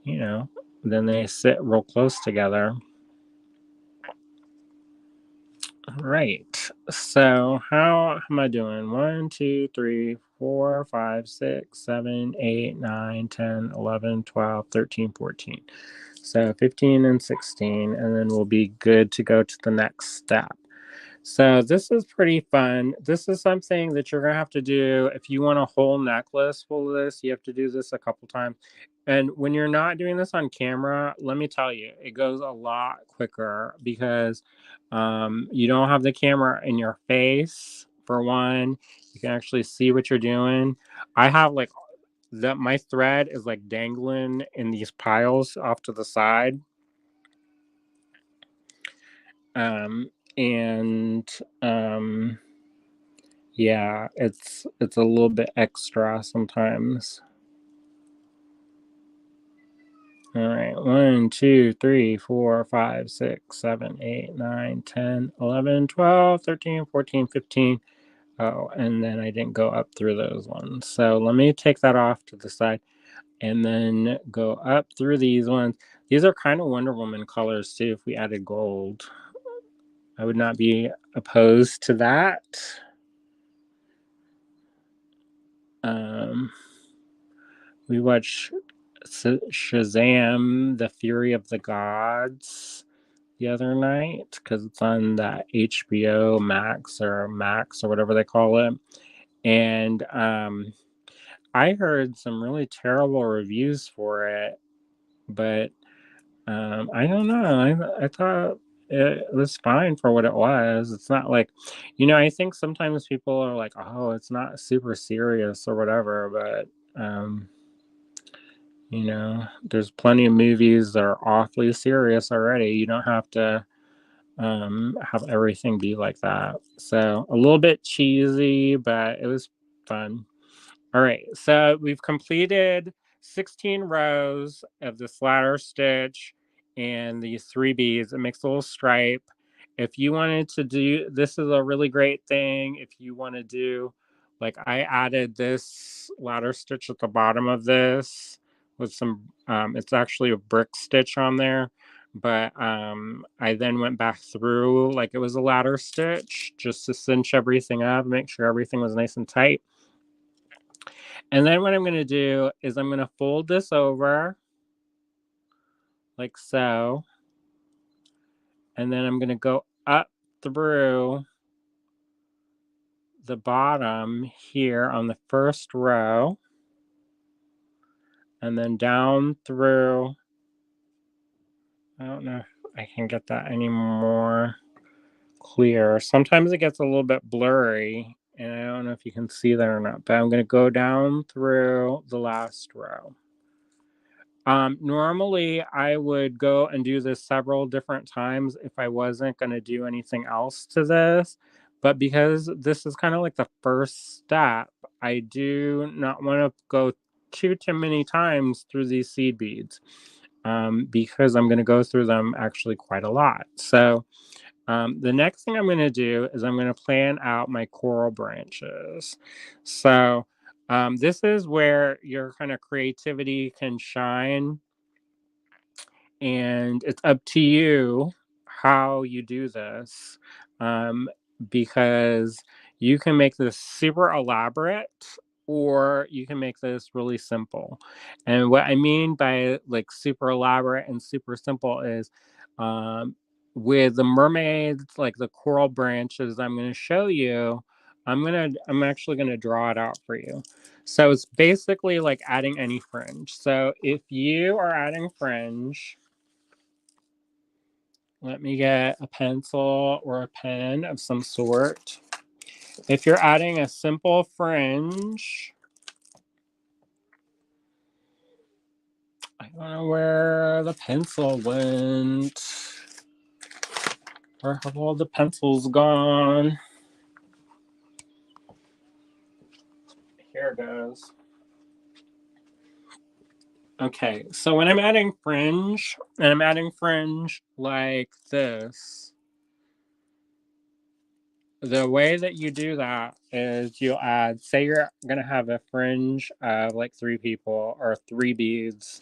then they sit real close together. Right. So how am I doing? 1, 2, 3, 4, 5, 6, 7, 8, 9, 10, 11, 12, 13, 14. So 15 and 16, and then we'll be good to go to the next step. So this is pretty fun. This is something that you're going to have to do. If you want a whole necklace full of this, you have to do this a couple times. And when you're not doing this on camera, let me tell you, it goes a lot quicker, because you don't have the camera in your face, for one. You can actually see what you're doing. I have like that, my thread is like dangling in these piles off to the side. And yeah, it's a little bit extra sometimes. All right, 1, 2, 3, 4, 5, 6, 7, 8, 9, 10, 11, 12, 13, 14, 15. Oh, and then I didn't go up through those ones. So let me take that off to the side and then go up through these ones. These are kind of Wonder Woman colors too, if we added gold. I would not be opposed to that. We watch Shazam, The Fury of the Gods, the other night because it's on that HBO Max or whatever they call it. And I heard some really terrible reviews for it, but I don't know. I thought it was fine for what it was. It's not like, I think sometimes people are like, oh, it's not super serious or whatever, but there's plenty of movies that are awfully serious already. You don't have to have everything be like that. So a little bit cheesy, but it was fun. All right, so we've completed 16 rows of this ladder stitch and these 3 beads. It makes a little stripe. If you wanted to do, this is a really great thing. If you want to do, like I added this ladder stitch at the bottom of this with some, it's actually a brick stitch on there. But I then went back through like it was a ladder stitch just to cinch everything up, make sure everything was nice and tight. And then what I'm going to do is I'm going to fold this over like so. And then I'm going to go up through the bottom here on the first row. And then down through, I don't know if I can get that any more clear. Sometimes it gets a little bit blurry. And I don't know if you can see that or not. But I'm going to go down through the last row. Normally, I would go and do this several different times if I wasn't going to do anything else to this. But because this is kind of like the first step, I do not want to go too many times through these seed beads because I'm going to go through them actually quite a lot. So the next thing I'm going to do is I'm going to plan out my coral branches. So this is where your kind of creativity can shine, and it's up to you how you do this, because you can make this super elaborate or you can make this really simple. And what I mean by like super elaborate and super simple is um, with the mermaids, like the coral branches I'm going to show you, I'm actually going to draw it out for you. So it's basically like adding any fringe. So if you are adding fringe, let me get a pencil or a pen of some sort. If you're adding a simple fringe, I don't know where the pencil went. Where have all the pencils gone? Here it goes. Okay, so when I'm adding fringe, and I'm adding fringe like this, the way that you do that is you'll add, say you're going to have a fringe of like 3 people or 3 beads.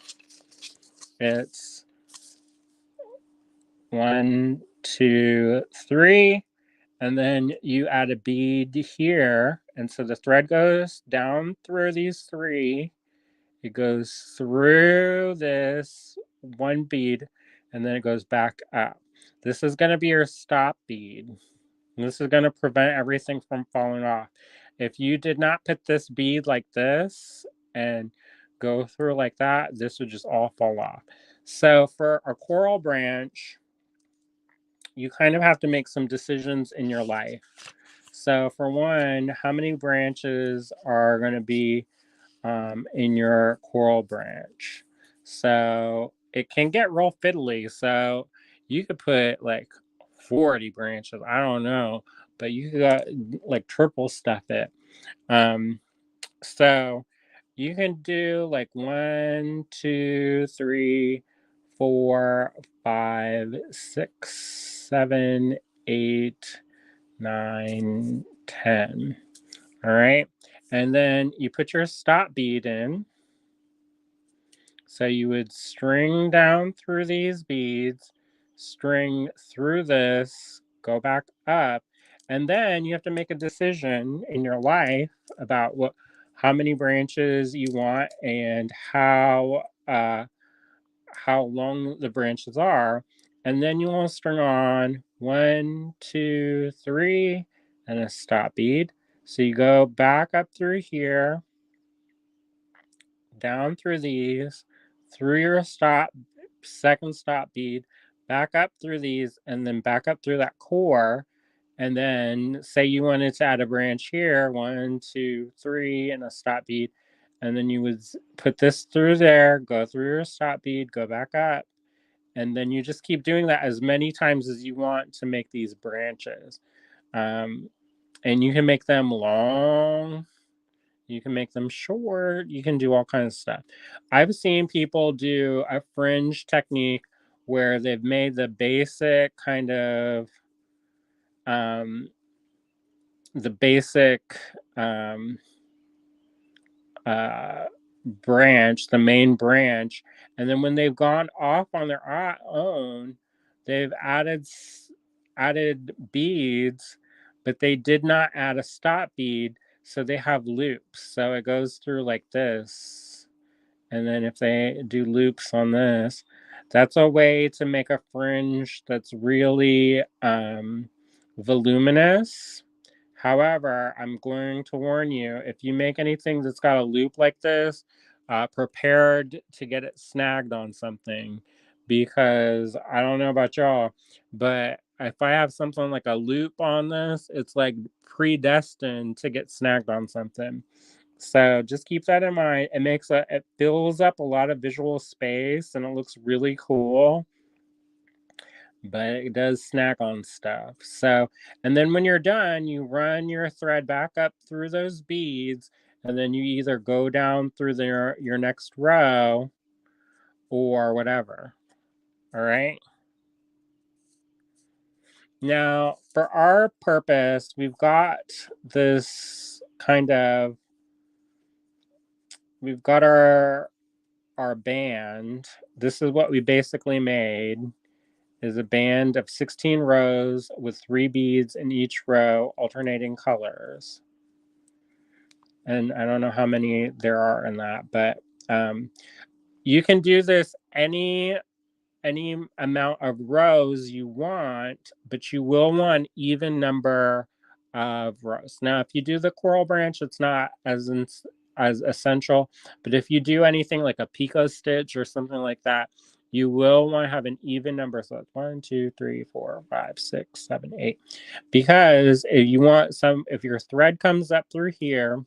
It's 1, 2, 3, and then you add a bead here, and so the thread goes down through these 3. It goes through this 1 bead, and then it goes back up. This is going to be your stop bead. This is going to prevent everything from falling off. If you did not put this bead like this and go through like that, this would just all fall off. So for a coral branch, you kind of have to make some decisions in your life. So for one, how many branches are going to be in your coral branch? So it can get real fiddly. So you could put like 40 branches. I don't know, but you could like triple stuff it. So you can do like 1, 2, 3, 4, 5, 6, 7, 8, 9, 10. All right. And then you put your stop bead in. So you would string down through these beads, string through this, go back up, and then you have to make a decision in your life about how many branches you want and how long the branches are. And then you want to string on 1, 2, 3, and a stop bead. So you go back up through here, down through these, through your second stop bead, back up through these, and then back up through that core. And then say you wanted to add a branch here, 1, 2, 3, and a stop bead. And then you would put this through there, go through your stop bead, go back up. And then you just keep doing that as many times as you want to make these branches. And you can make them long, you can make them short, you can do all kinds of stuff. I've seen people do a fringe technique where they've made the basic kind of the basic branch, the main branch, and then when they've gone off on their own, they've added beads, but they did not add a stop bead, so they have loops. So it goes through like this, and then if they do loops on this, that's a way to make a fringe that's really voluminous. However, I'm going to warn you, if you make anything that's got a loop like this, prepared to get it snagged on something, because I don't know about y'all, but if I have something like a loop on this, it's like predestined to get snagged on something. So just keep that in mind. It fills up a lot of visual space and it looks really cool, but it does snag on stuff. So, and then when you're done, you run your thread back up through those beads, and then you either go down through your next row or whatever. All right. Now, for our purpose, we've got this kind of, we've got our band. This is what we basically made, is a band of 16 rows with 3 beads in each row, alternating colors. And I don't know how many there are in that, but you can do this any amount of rows you want, but you will want an even number of rows. Now, if you do the coral branch, it's not as essential, but if you do anything like a picot stitch or something like that, you will want to have an even number. So it's 1, 2, 3, 4, 5, 6, 7, 8. Because if your thread comes up through here,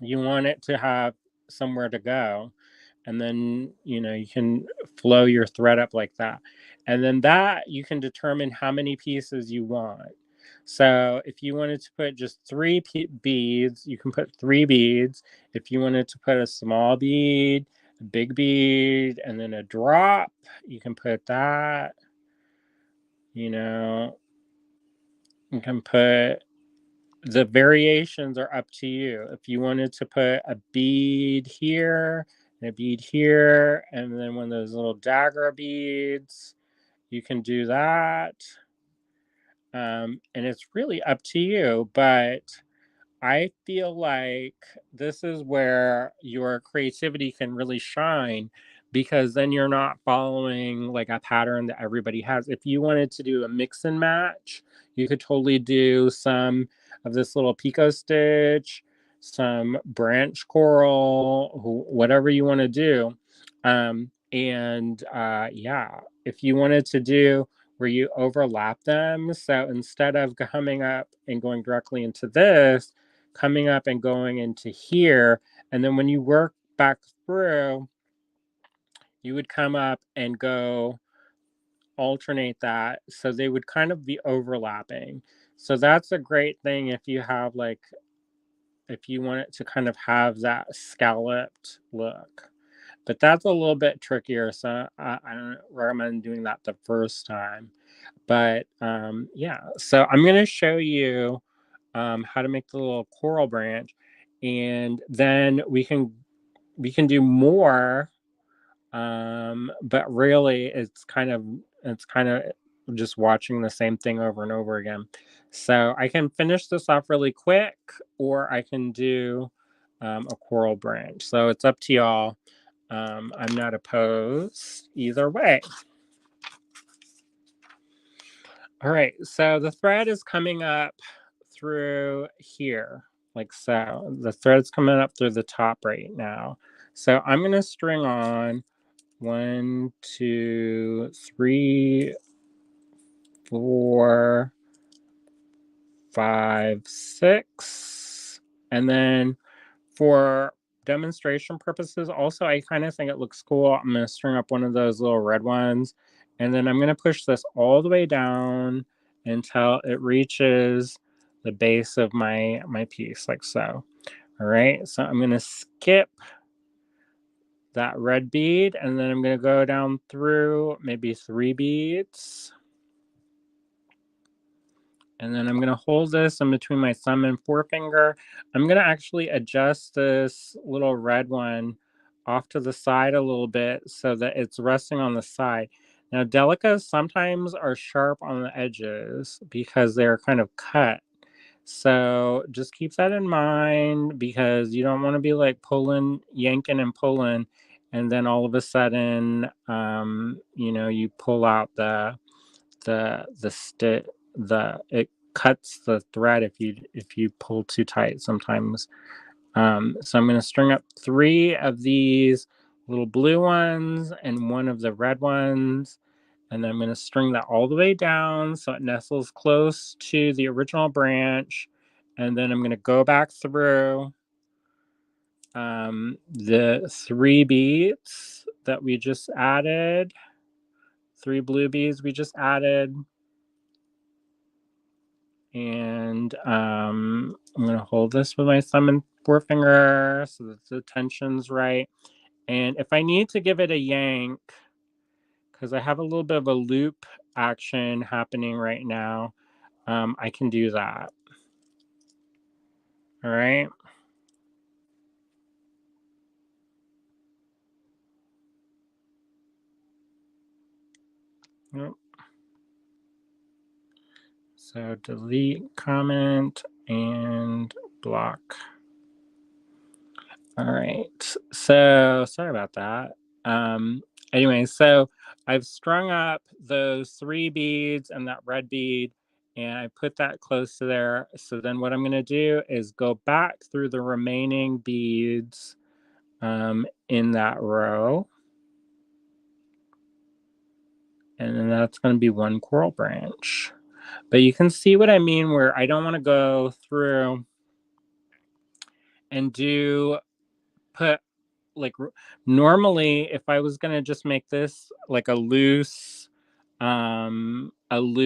you want it to have somewhere to go. And then, you can flow your thread up like that. And then that you can determine how many pieces you want. So if you wanted to put just 3 beads, you can put 3 beads. If you wanted to put a small bead, a big bead, and then a drop, you can put that. You can put, the variations are up to you. If you wanted to put a bead here and a bead here, and then one of those little dagger beads, you can do that. And it's really up to you, but I feel like this is where your creativity can really shine, because then you're not following like a pattern that everybody has. If you wanted to do a mix and match, you could totally do some of this little picot stitch, some branch coral, whatever you want to do. Yeah, if you wanted to do where you overlap them, so instead of coming up and going directly into this, coming up and going into here, and then when you work back through, you would come up and go alternate that, so they would kind of be overlapping. So that's a great thing if you have if you want it to kind of have that scalloped look. But that's a little bit trickier, so I don't recommend doing that the first time. But yeah, so I'm going to show you how to make the little coral branch, and then we can do more. But really, it's kind of just watching the same thing over and over again. So I can finish this off really quick, or I can do a coral branch. So it's up to y'all. I'm not opposed either way. All right, so the thread is coming up through here, like so. The thread's coming up through the top right now. So I'm going to string on 1, 2, 3, 4, 5, 6. And then for demonstration purposes, also, I kind of think it looks cool. I'm going to string up one of those little red ones. And then I'm going to push this all the way down until it reaches the base of my piece, like so. All right, so I'm going to skip that red bead, and then I'm going to go down through maybe 3 beads. And then I'm going to hold this in between my thumb and forefinger. I'm going to actually adjust this little red one off to the side a little bit so that it's resting on the side. Now, delicas sometimes are sharp on the edges because they're kind of cut. So just keep that in mind, because you don't want to be like pulling, yanking and pulling, and then all of a sudden, you pull out it cuts the thread if you pull too tight sometimes. So I'm going to string up 3 of these little blue ones and 1 of the red ones, and then I'm going to string that all the way down so it nestles close to the original branch. And then I'm going to go back through the 3 beads that we just added, 3 blue beads we just added. And I'm going to hold this with my thumb and forefinger so that the tension's right. And if I need to give it a yank, because I have a little bit of a loop action happening right now, I can do that. All right. Yep. So delete, comment, and block. All right. So sorry about that. Anyway, so I've strung up those 3 beads and that red bead, and I put that close to there. So then what I'm going to do is go back through the remaining beads in that row. And then that's going to be 1 coral branch. But you can see what I mean, where I don't want to go through and put like normally if I was going to just make this like a loose band and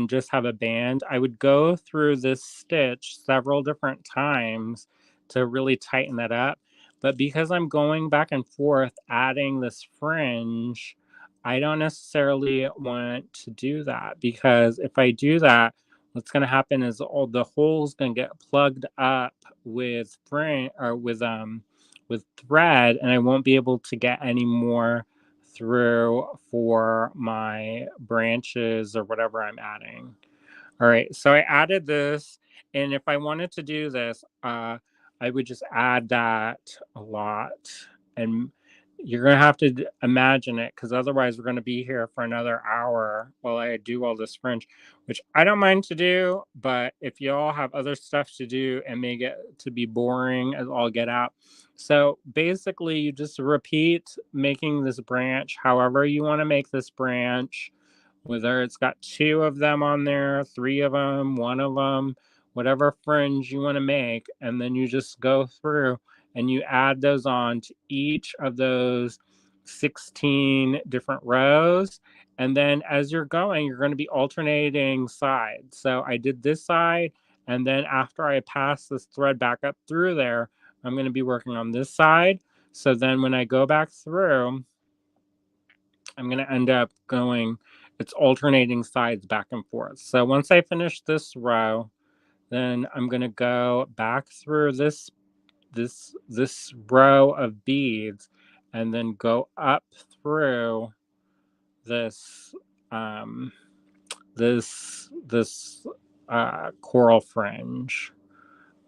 just have a band, I would go through this stitch several different times to really tighten that up. But because I'm going back and forth adding this fringe, I don't necessarily want to do that, because if I do that, what's going to happen is all the holes going to get plugged up with fringe or with thread, and I won't be able to get any more through for my branches or whatever I'm adding. All right, so I added this, and if I wanted to do this, I would just add that a lot. And you're going to have to imagine it, because otherwise we're going to be here for another hour while I do all this fringe, which I don't mind to do. But if you all have other stuff to do and may get to be boring as all get out. So basically, you just repeat making this branch however you want to make this branch, whether it's got 2 of them on there, 3 of them, 1 of them, whatever fringe you want to make. And then you just go through and you add those on to each of those 16 different rows. And then as you're going, you're going to be alternating sides. So I did this side, and then after I pass this thread back up through there, I'm going to be working on this side. So then when I go back through, I'm going to end up going, it's alternating sides back and forth. So once I finish this row, then I'm going to go back through this row of beads, and then go up through this coral fringe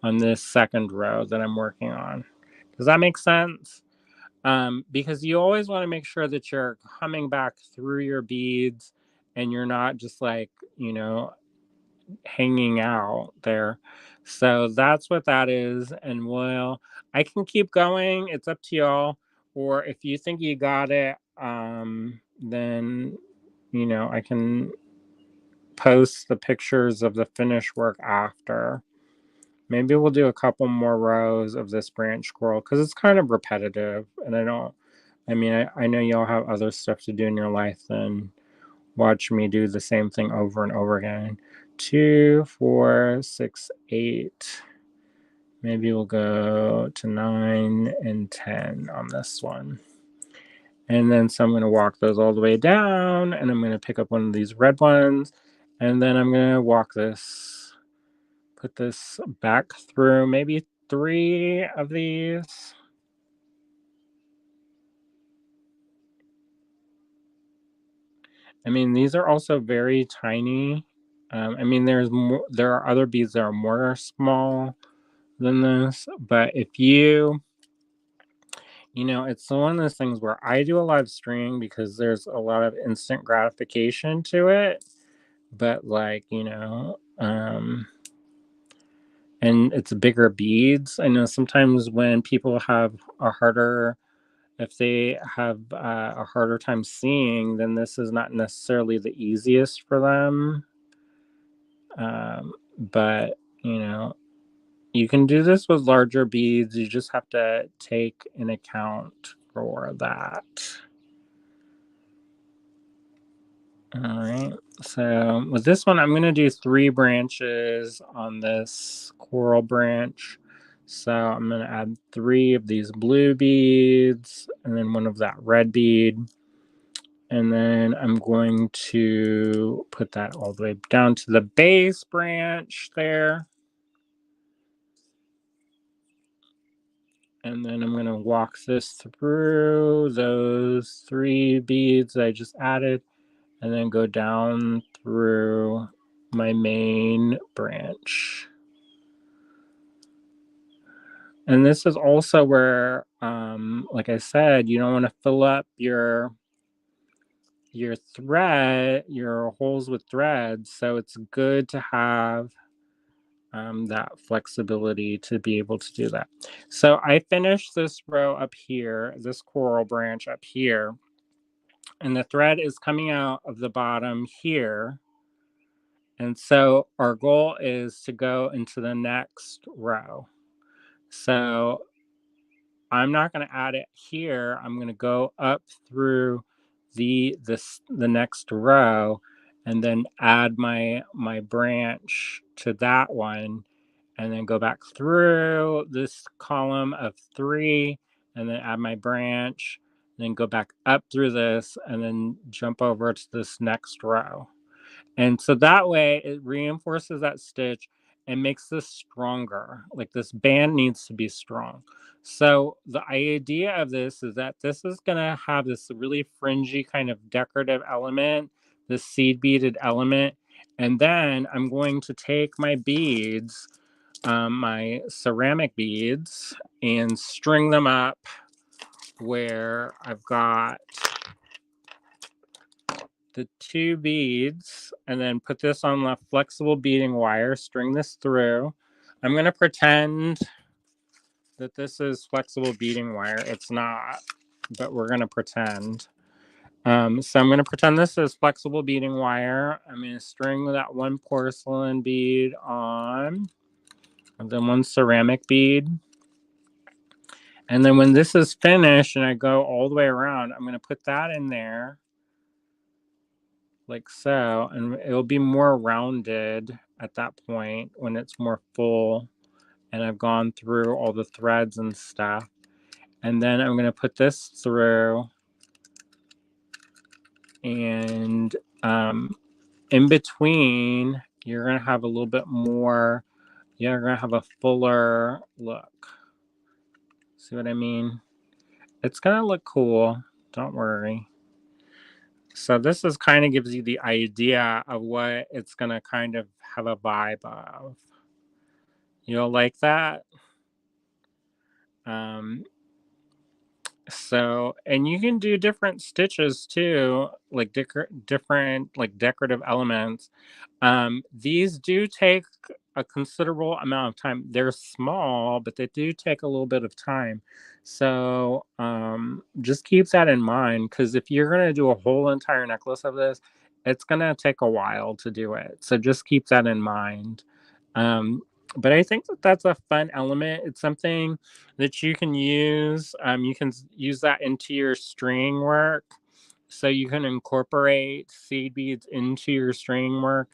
on this second row that I'm working on. Does that make sense? because you always want to make sure that you're coming back through your beads and you're not just like, hanging out there. So that's what that is. And I can keep going. It's up to y'all. Or if you think you got it, then, I can post the pictures of the finished work after. Maybe we'll do a couple more rows of this branch squirrel because it's kind of repetitive. And I know y'all have other stuff to do in your life than watch me do the same thing over and over again. 2, 4, 6, 8. Maybe we'll go to 9 and 10 on this one. And then so I'm going to walk those all the way down, and I'm going to pick up one of these red ones, and then I'm going to put this back through maybe 3 of these. These are also very tiny. There are other beads that are more small than this, but if it's one of those things where I do a lot of stringing because there's a lot of instant gratification to it, but and it's bigger beads. I know sometimes when people if they have a harder time seeing, then this is not necessarily the easiest for them. But you can do this with larger beads. You just have to take in account for that. All right. So with this one, I'm going to do 3 branches on this coral branch. So I'm going to add 3 of these blue beads and then 1 of that red bead. And then I'm going to put that all the way down to the base branch there. And then I'm going to walk this through those 3 beads I just added, and then go down through my main branch. And this is also where, like I said, you don't want to fill up your holes with threads. So it's good to have that flexibility to be able to do that. So I finished this row up here, this coral branch up here, and the thread is coming out of the bottom here. And so our goal is to go into the next row. So I'm not going to add it here. I'm going to go up through the next row and then add my branch to that one, and then go back through this column of 3 and then add my branch, then go back up through this and then jump over to this next row. And so that way it reinforces that stitch and makes this stronger. Like this band needs to be strong. So the idea of this is that this is going to have this really fringy kind of decorative element, this seed beaded element. And then I'm going to take my beads, my ceramic beads, and string them up where I've got the 2 beads, and then put this on the flexible beading wire, string this through. I'm going to pretend that this is flexible beading wire. It's not, but we're going to pretend. So I'm going to pretend this is flexible beading wire. I'm going to string that 1 porcelain bead on, and then 1 ceramic bead. And then when this is finished and I go all the way around, I'm going to put that in there like so, and it'll be more rounded at that point when it's more full and I've gone through all the threads and stuff. And then I'm going to put this through, and in between you're going to have a little bit more, you're going to have a fuller look. See what I mean? It's going to look cool, don't worry. So this is kind of gives you the idea of what it's going to kind of have a vibe of. You'll like that? So, and you can do different stitches too, like different like decorative elements. These do take a considerable amount of time. They're small, but they do take a little bit of time. So, just keep that in mind, because if you're going to do a whole entire necklace of this, it's going to take a while to do it. So just keep that in mind. Um, but I think that that's a fun element. It's something that you can use. You can use that into your string work. So you can incorporate seed beads into your string work.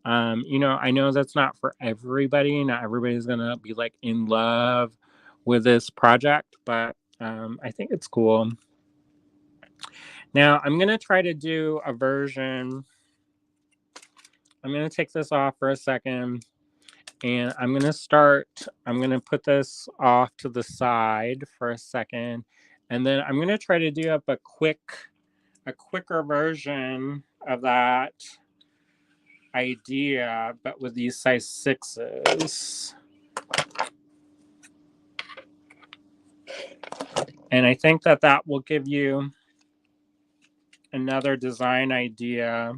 I know that's not for everybody. Not everybody's gonna be like in love with this project, but I think it's cool. Now I'm gonna try to do a version. I'm gonna take this off for a second, and I'm gonna put this off to the side for a second, and then I'm gonna try to do up a quicker version of that idea, but with these size 6s. And I think that that will give you another design idea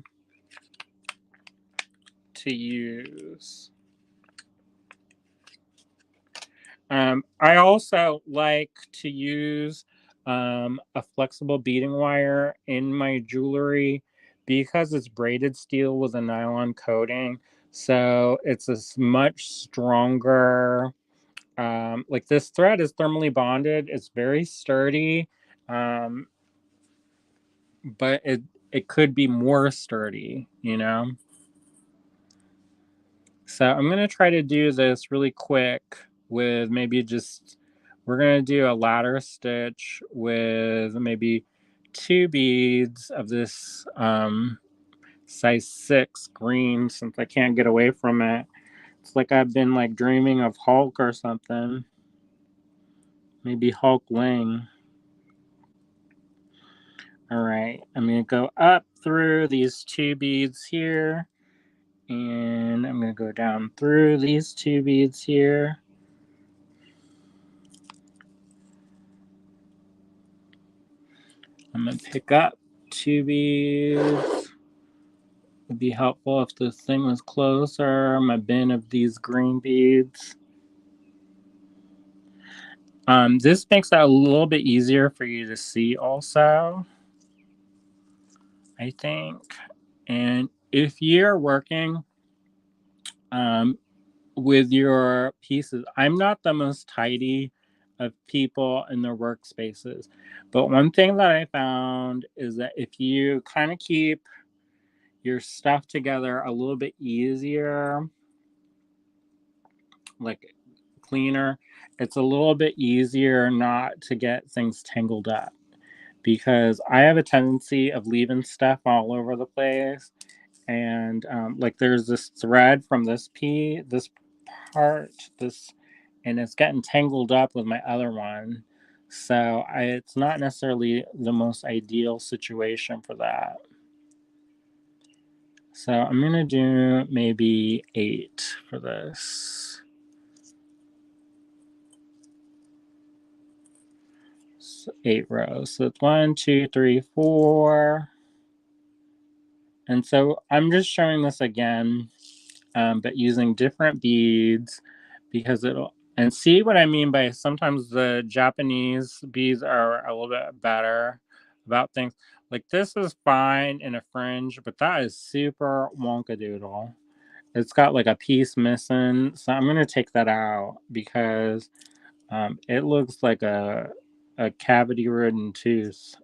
to use. I also like to use a flexible beading wire in my jewelry because it's braided steel with a nylon coating. So it's a much stronger, like this thread is thermally bonded. It's very sturdy, um, but it could be more sturdy, you know? So I'm going to try to do this really quick with maybe just, we're going to do a ladder stitch with maybe 2 beads of this size 6 green, since I can't get away from it. It's like I've been like dreaming of Hulk or something. Maybe Hulk Ling. All right, I'm going to go up through these 2 beads here. And I'm going to go down through these 2 beads here. I'm going to pick up 2 beads. It'd be helpful if this thing was closer. My bin of these green beads. This makes that a little bit easier for you to see also, I think. And if you're working with your pieces, I'm not the most tidy of people in their workspaces. But one thing that I found is that if you kind of keep your stuff together a little bit easier, like cleaner, it's a little bit easier not to get things tangled up, because I have a tendency of leaving stuff all over the place. And like there's this thread from this part, and it's getting tangled up with my other one. So it's not necessarily the most ideal situation for that. So I'm going to do maybe 8 for this. So 8 rows. So it's 1, 2, 3, 4. And so I'm just showing this again, but using different beads, because it'll, and see what I mean by sometimes the Japanese beads are a little bit better about things. Like this is fine in a fringe, but that is super wonkadoodle. It's got like a piece missing. So I'm going to take that out because it looks like a cavity-ridden tooth.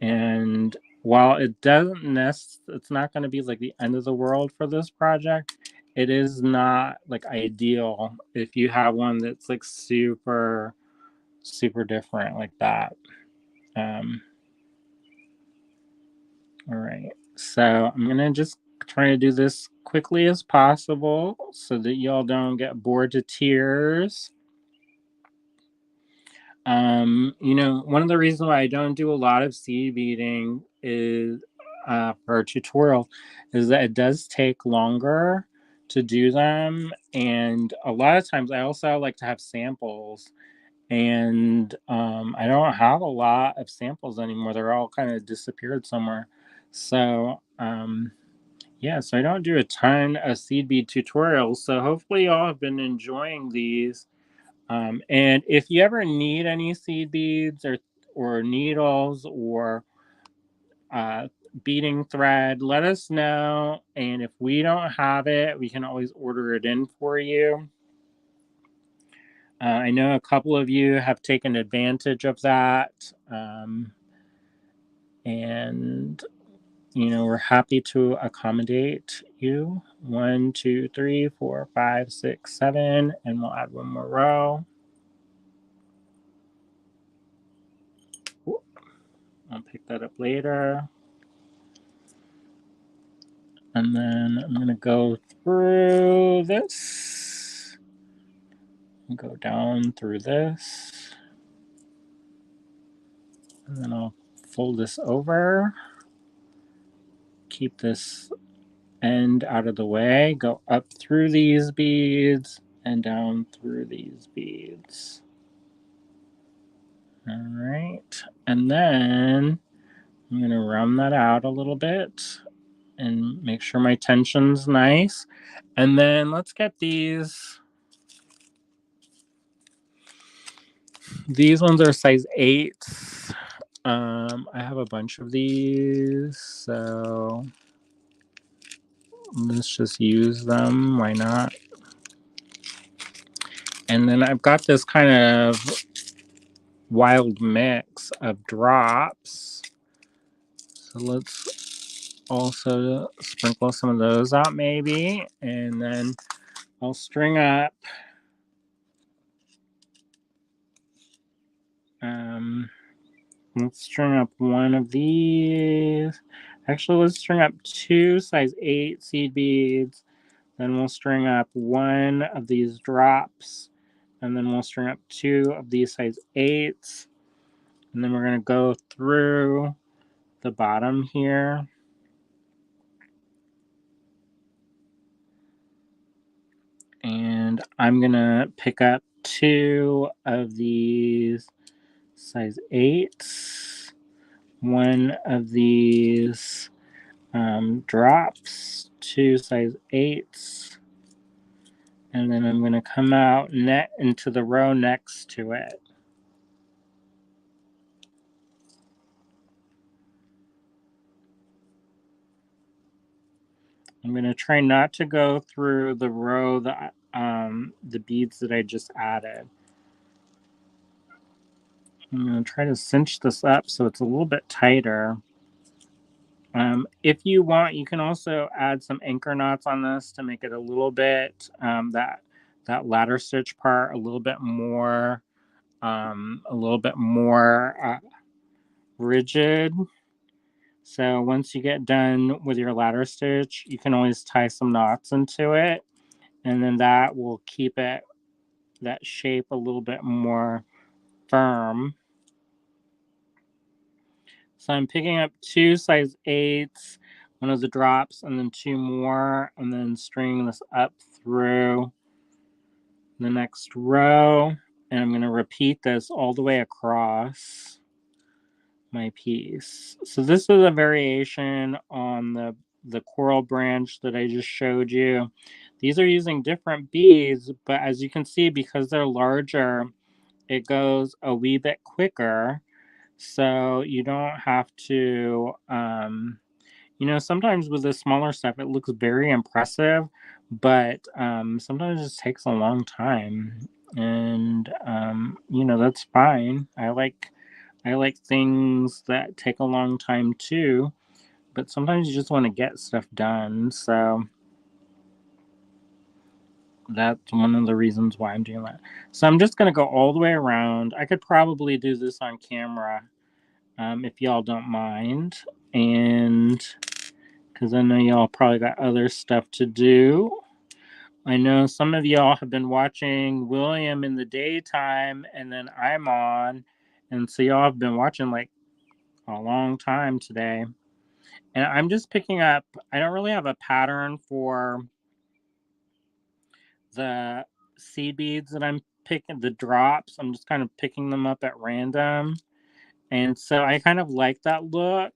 And while it doesn't it's not going to be like the end of the world for this project. It is not like ideal if you have one that's like super, super different like that. All right. So I'm going to just try to do this quickly as possible so that y'all don't get bored to tears. One of the reasons why I don't do a lot of seed beading is for tutorials is that it does take longer to do them, and a lot of times I also like to have samples, And I don't have a lot of samples anymore. They're all kind of disappeared somewhere. So yeah, so I don't do a ton of seed bead tutorials. So hopefully y'all have been enjoying these. And if you ever need any seed beads or needles or beading thread, let us know. And if we don't have it, we can always order it in for you. I know a couple of you have taken advantage of that. And, you know, we're happy to accommodate you. 1, 2, 3, 4, 5, 6, 7, and we'll add one more row. I'll pick that up later. And then I'm going to go through this. Go down through this. And then I'll fold this over. Keep this end out of the way. Go up through these beads and down through these beads. All right. And then I'm going to round that out a little bit and make sure my tension's nice. And then let's get these. These ones are size 8. I have a bunch of these, so let's just use them. Why not? And then I've got this kind of wild mix of drops. So let's also sprinkle some of those out maybe. And then I'll string up let's string up one of these. Actually, let's string up 2 size 8 seed beads. Then we'll string up one of these drops. And then we'll string up 2 of these size 8s. And then we're going to go through the bottom here. And I'm going to pick up 2 of these size 8s. One of these drops, 2 size 8s. And then I'm going to come out net into the row next to it. I'm going to try not to go through the row that the beads that I just added. I'm going to try to cinch this up so it's a little bit tighter. If you want, you can also add some anchor knots on this to make it a little bit that ladder stitch part a little bit more rigid. So once you get done with your ladder stitch, you can always tie some knots into it, and then that will keep that shape a little bit more firm. So I'm picking up 2 size 8s, one of the drops, and then 2 more, and then stringing this up through the next row. And I'm going to repeat this all the way across my piece. So this is a variation on the coral branch that I just showed you. These are using different beads, but as you can see, because they're larger, it goes a wee bit quicker. So you don't have to, you know, sometimes with the smaller stuff, it looks very impressive, but sometimes it just takes a long time. And, you know, that's fine. I like things that take a long time too, but sometimes you just want to get stuff done. So that's one of the reasons why I'm doing that. So I'm just going to go all the way around. I could probably do this on camera if y'all don't mind. And because I know y'all probably got other stuff to do. I know some of y'all have been watching William in the daytime, and then I'm on. And so y'all have been watching like a long time today. And I'm just picking up, I don't really have a pattern for the seed beads that I'm picking the drops. I'm just kind of picking them up at random. And so I kind of like that look.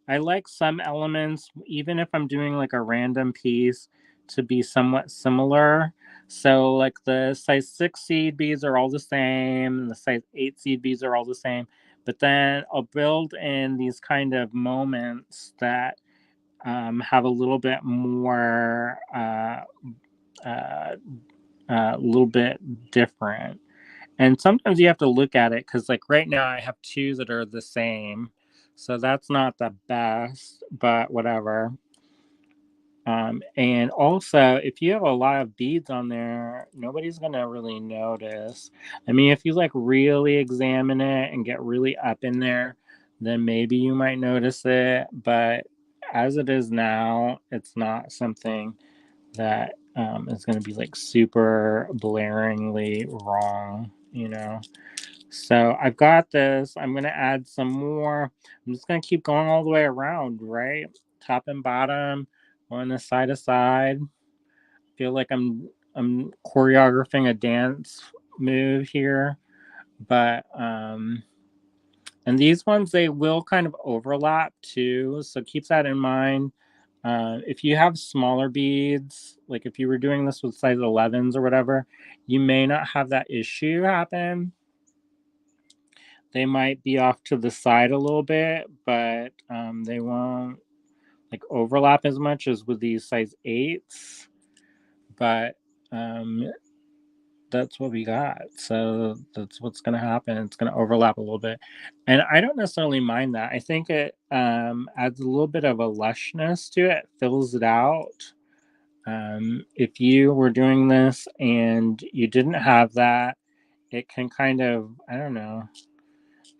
I like some elements, even if I'm doing like a random piece, to be somewhat similar. So like the size 6 seed beads are all the same, the size 8 seed beads are all the same, but then I'll build in these kind of moments that have a little bit more, a little bit different. And sometimes you have to look at it because, like, right now I have two that are the same. So that's not the best, but whatever. And also, if you have a lot of beads on there, nobody's going to really notice. I mean, if you like really examine it and get really up in there, then maybe you might notice it. But as it is now, it's not something that is going to be like super blaringly wrong, you know? So I've got this. I'm going to add some more. I'm just going to keep going all the way around, right? Top and bottom, on the side to side. Feel like I'm choreographing a dance move here, but and these ones, they will kind of overlap too, so keep that in mind. If you have smaller beads, like if you were doing this with size 11s or whatever, you may not have that issue happen. They might be off to the side a little bit, but they won't like overlap as much as with these size 8s. But that's what we got. So that's what's going to happen. It's going to overlap a little bit. And I don't necessarily mind that. I think it adds a little bit of a lushness to it, fills it out. If you were doing this and you didn't have that, it can kind of, I don't know,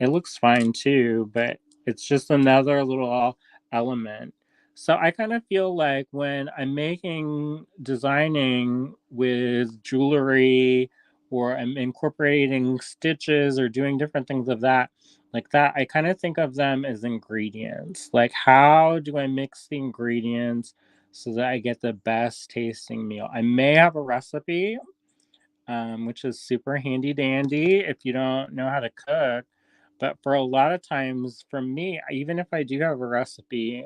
it looks fine too, but it's just another little element. So I kind of feel like when I'm designing with jewelry, or I'm incorporating stitches or doing different things of that, like that, I kind of think of them as ingredients. Like, how do I mix the ingredients so that I get the best tasting meal? I may have a recipe, which is super handy dandy if you don't know how to cook. But for a lot of times, for me, even if I do have a recipe,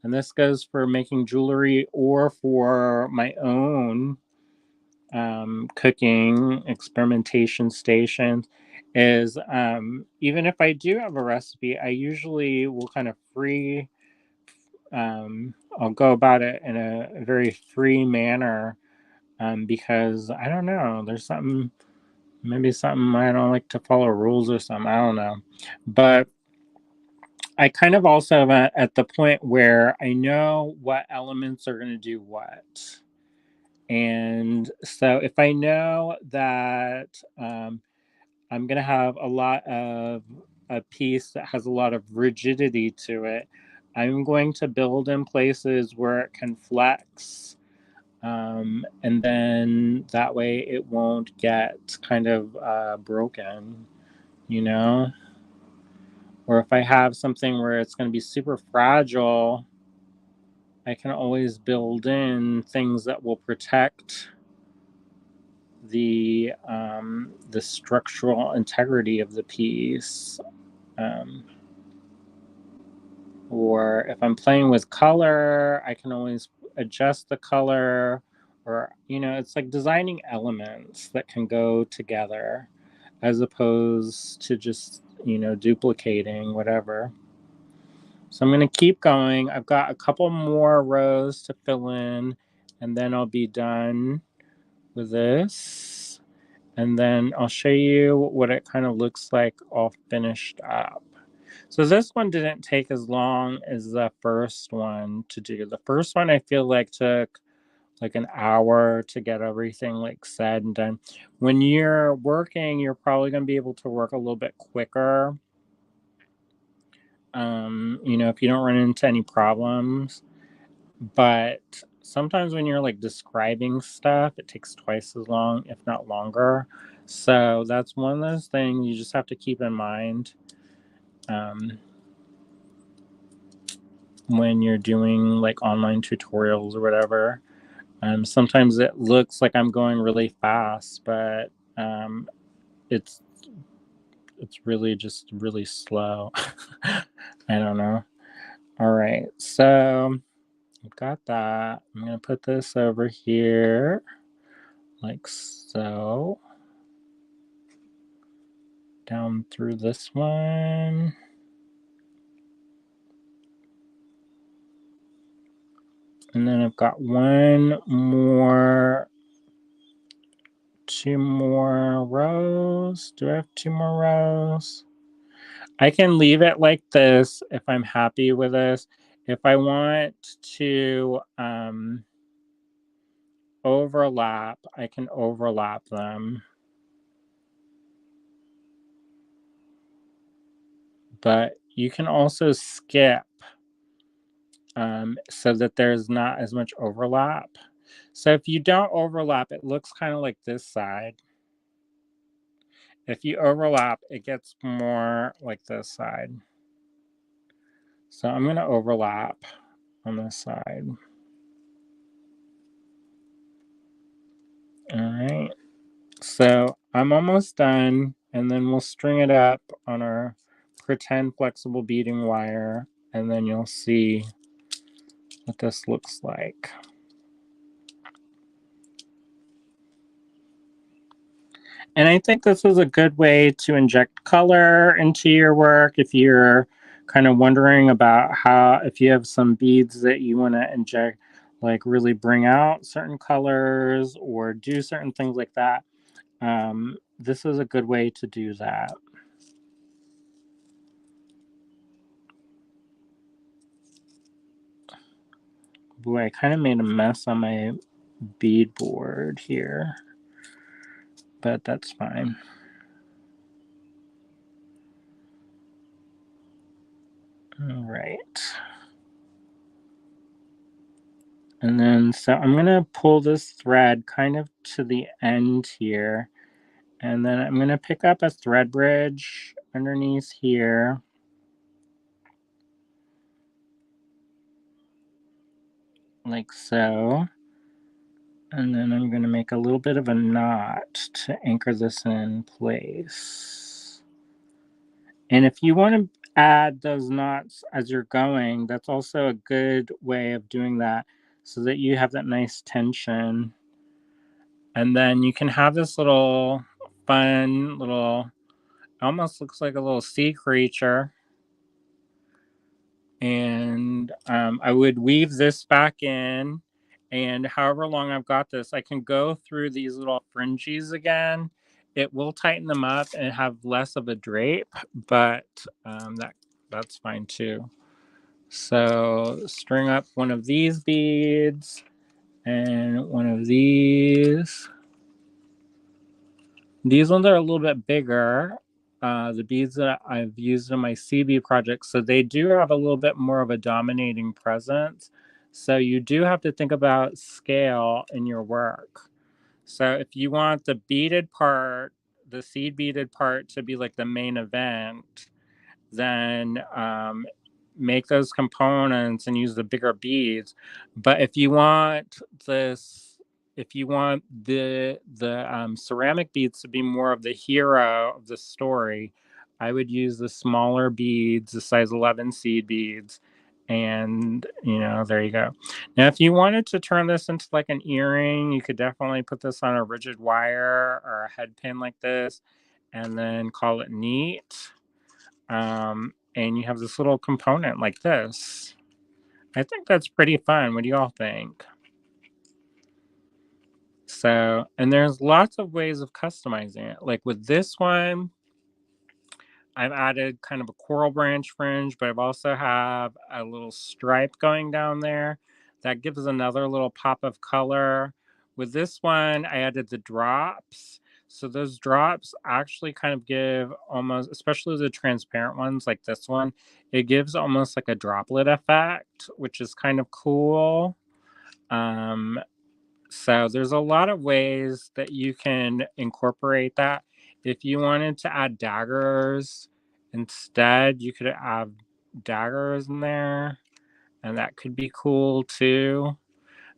and this goes for making jewelry or for my own cooking experimentation stations, is even if I do have a recipe, I usually will kind of I'll go about it in a very free manner, because I don't know, there's maybe something I don't like to follow rules or something. I don't know. But I kind of also am at the point where I know what elements are going to do what. And so if I know that I'm going to have a lot of a piece that has a lot of rigidity to it, I'm going to build in places where it can flex. And then that way it won't get kind of broken, you know? Or if I have something where it's going to be super fragile, I can always build in things that will protect the structural integrity of the piece. Or if I'm playing with color, I can always adjust the color. Or, you know, it's like designing elements that can go together as opposed to just, you know, duplicating whatever. So I'm going to keep going. I've got a couple more rows to fill in, and then I'll be done with this. And then I'll show you what it kind of looks like all finished up. So this one didn't take as long as the first one to do. The first one I feel like took like an hour to get everything like said and done. When you're working, you're probably going to be able to work a little bit quicker. You know, if you don't run into any problems. But sometimes when you're like describing stuff, it takes twice as long, if not longer. So that's one of those things you just have to keep in mind when you're doing like online tutorials or whatever. Sometimes it looks like I'm going really fast, but It's really just really slow. I don't know. All right, so I've got that. I'm gonna put this over here like so. Down through this one. And then I've got two more rows. Do I have two more rows? I can leave it like this if I'm happy with this. If I want to overlap, I can overlap them. But you can also skip so that there's not as much overlap. So if you don't overlap, it looks kind of like this side. If you overlap, it gets more like this side. So I'm going to overlap on this side. All right. So I'm almost done, and then we'll string it up on our pretend flexible beading wire, and then you'll see what this looks like. And I think this is a good way to inject color into your work if you're kind of wondering about if you have some beads that you want to inject, like really bring out certain colors or do certain things like that. This is a good way to do that. Boy, I kind of made a mess on my bead board here, but that's fine. All right. And then, so I'm going to pull this thread kind of to the end here. And then I'm going to pick up a thread bridge underneath here. Like so. And then I'm going to make a little bit of a knot to anchor this in place. And if you want to add those knots as you're going, that's also a good way of doing that so that you have that nice tension. And then you can have this little fun little, almost looks like a little sea creature. And I would weave this back in, and however long I've got this, I can go through these little fringes again. It will tighten them up and have less of a drape, but that's fine too. So string up one of these beads and one of these. These ones are a little bit bigger. The beads that I've used in my CB project, so they do have a little bit more of a dominating presence. So you do have to think about scale in your work. So if you want the beaded part, the seed beaded part to be like the main event, then make those components and use the bigger beads. But if you want the ceramic beads to be more of the hero of the story, I would use the smaller beads, the size 11 seed beads. And there you go. Now if you wanted to turn this into like an earring, you could definitely put this on a rigid wire or a head pin like this and then call it neat. And you have this little component like this. I think that's pretty fun. What do y'all think? So, and there's lots of ways of customizing it. Like with this one, I've added kind of a coral branch fringe, but I've also have a little stripe going down there that gives another little pop of color. With this one, I added the drops. So those drops actually kind of give almost, especially the transparent ones like this one, it gives almost like a droplet effect, which is kind of cool. Um, so there's a lot of ways that you can incorporate that. If you wanted to add daggers instead, you could add daggers in there, and that could be cool too.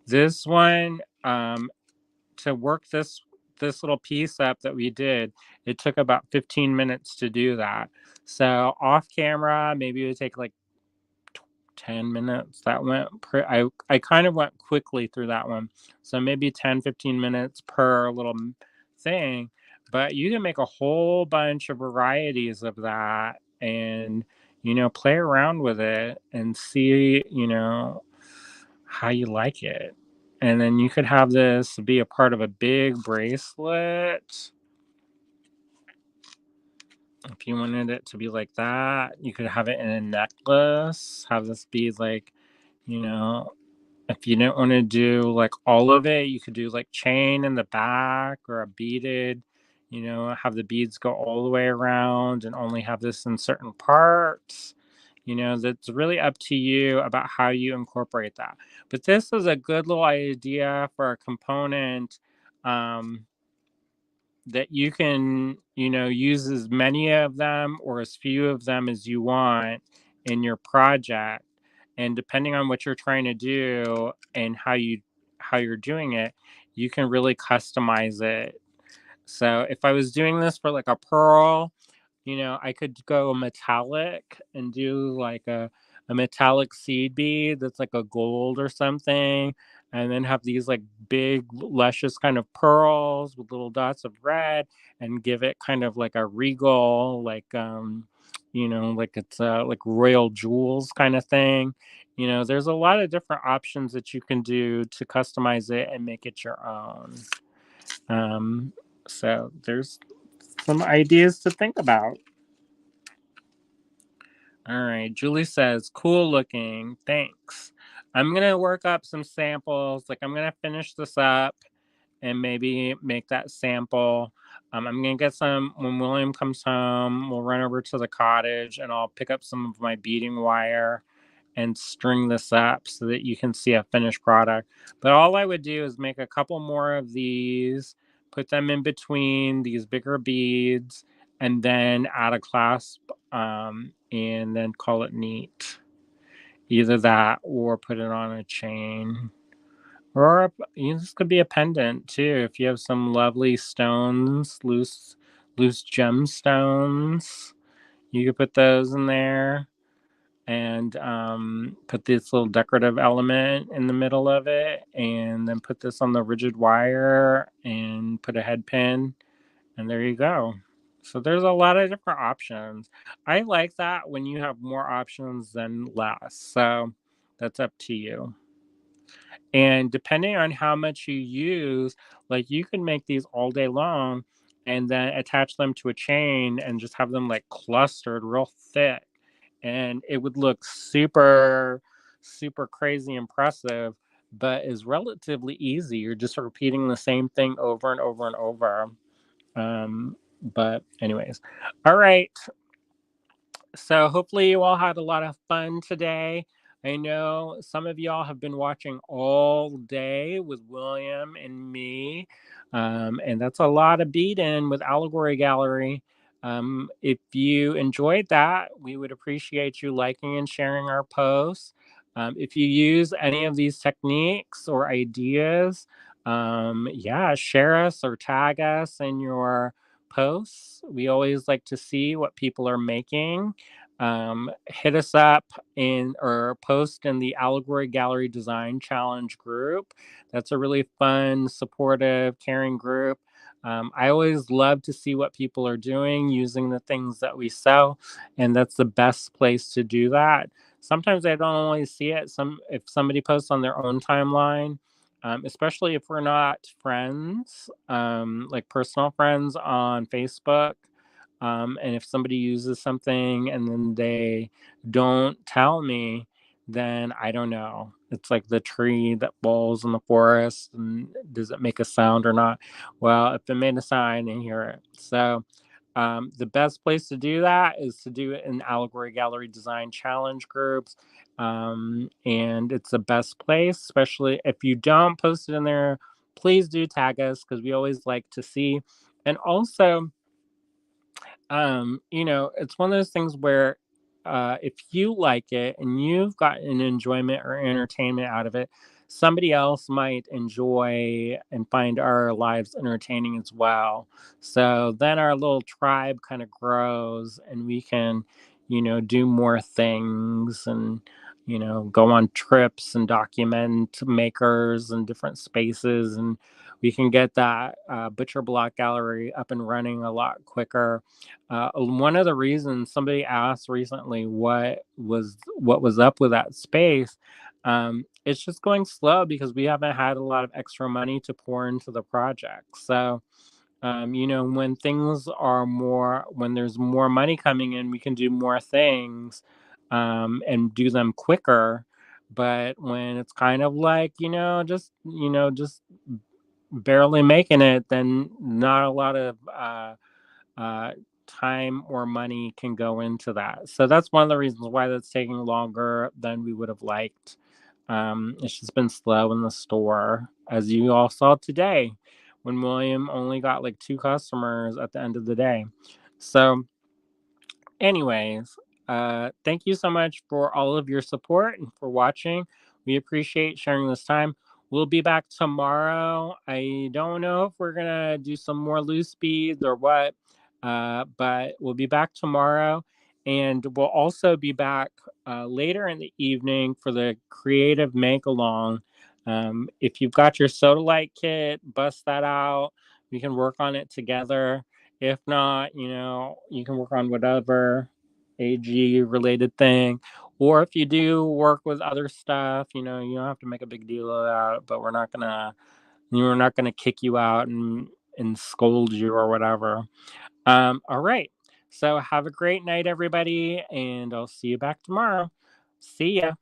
This one, to work this this little piece up that we did, it took about 15 minutes to do that. So off camera, maybe it would take like 10 minutes. That went I kind of went quickly through that one. So maybe 10-15 minutes per little thing, but you can make a whole bunch of varieties of that and play around with it and see, how you like it. And then you could have this be a part of a big bracelet. If you wanted it to be like that, you could have it in a necklace, have this be like, you know, if you didn't want to do like all of it, you could do like chain in the back or a beaded, have the beads go all the way around and only have this in certain parts. That's really up to you about how you incorporate that. But this is a good little idea for a component that you can, use as many of them or as few of them as you want in your project. And depending on what you're trying to do and how you're doing it, you can really customize it. So if I was doing this for like a pearl, I could go metallic and do like a metallic seed bead that's like a gold or something, and then have these like big, luscious kind of pearls with little dots of red, and give it kind of like a regal, like it's like royal jewels kind of thing. There's a lot of different options that you can do to customize it and make it your own. Um, so there's some ideas to think about. All right. Julie says, cool looking. Thanks. I'm going to work up some samples. Like, I'm going to finish this up and maybe make that sample. I'm going to get some when William comes home. We'll run over to the cottage and I'll pick up some of my beading wire and string this up so that you can see a finished product. But all I would do is make a couple more of these, put them in between these bigger beads, and then add a clasp and then call it neat. Either that or put it on a chain. Or this could be a pendant too. If you have some lovely stones, loose gemstones, you could put those in there and put this little decorative element in the middle of it, and then put this on the rigid wire and put a head pin, and there you go. So there's a lot of different options. I like that when you have more options than less. So that's up to you. And depending on how much you use, like you can make these all day long and then attach them to a chain and just have them like clustered real thick. And it would look super, super crazy impressive, but is relatively easy. You're just repeating the same thing over and over and over. But anyways, all right. So hopefully you all had a lot of fun today. I know some of y'all have been watching all day with William and me, and that's a lot of beat-in with Allegory Gallery. If you enjoyed that, we would appreciate you liking and sharing our posts. If you use any of these techniques or ideas, yeah, share us or tag us in your posts. We always like to see what people are making. Hit us up in or post in the Allegory Gallery Design Challenge group. That's a really fun, supportive, caring group. I always love to see what people are doing using the things that we sell, and that's the best place to do that. Sometimes I don't always see it. If somebody posts on their own timeline, especially if we're not friends, like personal friends on Facebook. And if somebody uses something and then they don't tell me, then I don't know. It's like the tree that falls in the forest, and does it make a sound or not? Well, if it made a sound, I hear it. So the best place to do that is to do it in Allegory Gallery Design Challenge groups. And it's the best place, especially if you don't post it in there, please do tag us because we always like to see. And also, it's one of those things where if you like it and you've got an enjoyment or entertainment out of it, somebody else might enjoy and find our lives entertaining as well. So then our little tribe kind of grows and we can, do more things and, go on trips and document makers and different spaces. And we can get that butcher block gallery up and running a lot quicker. One of the reasons somebody asked recently what was up with that space, it's just going slow because we haven't had a lot of extra money to pour into the project. So, when there's more money coming in, we can do more things, and do them quicker. But when it's kind of like, just barely making it, then not a lot of uh, time or money can go into that. So that's one of the reasons why that's taking longer than we would have liked. It's just been slow in the store, as you all saw today, when William only got like 2 customers at the end of the day. So, anyways, thank you so much for all of your support and for watching. We appreciate sharing this time. We'll be back tomorrow. I don't know if we're gonna do some more loose beads or what, but we'll be back tomorrow, and we'll also be back later in the evening for the creative make along. If you've got your soda light kit, bust that out. We can work on it together. If not, you can work on whatever AG related thing. Or if you do work with other stuff, you don't have to make a big deal of that, but we're not gonna kick you out and scold you or whatever. All right. So have a great night, everybody, and I'll see you back tomorrow. See ya.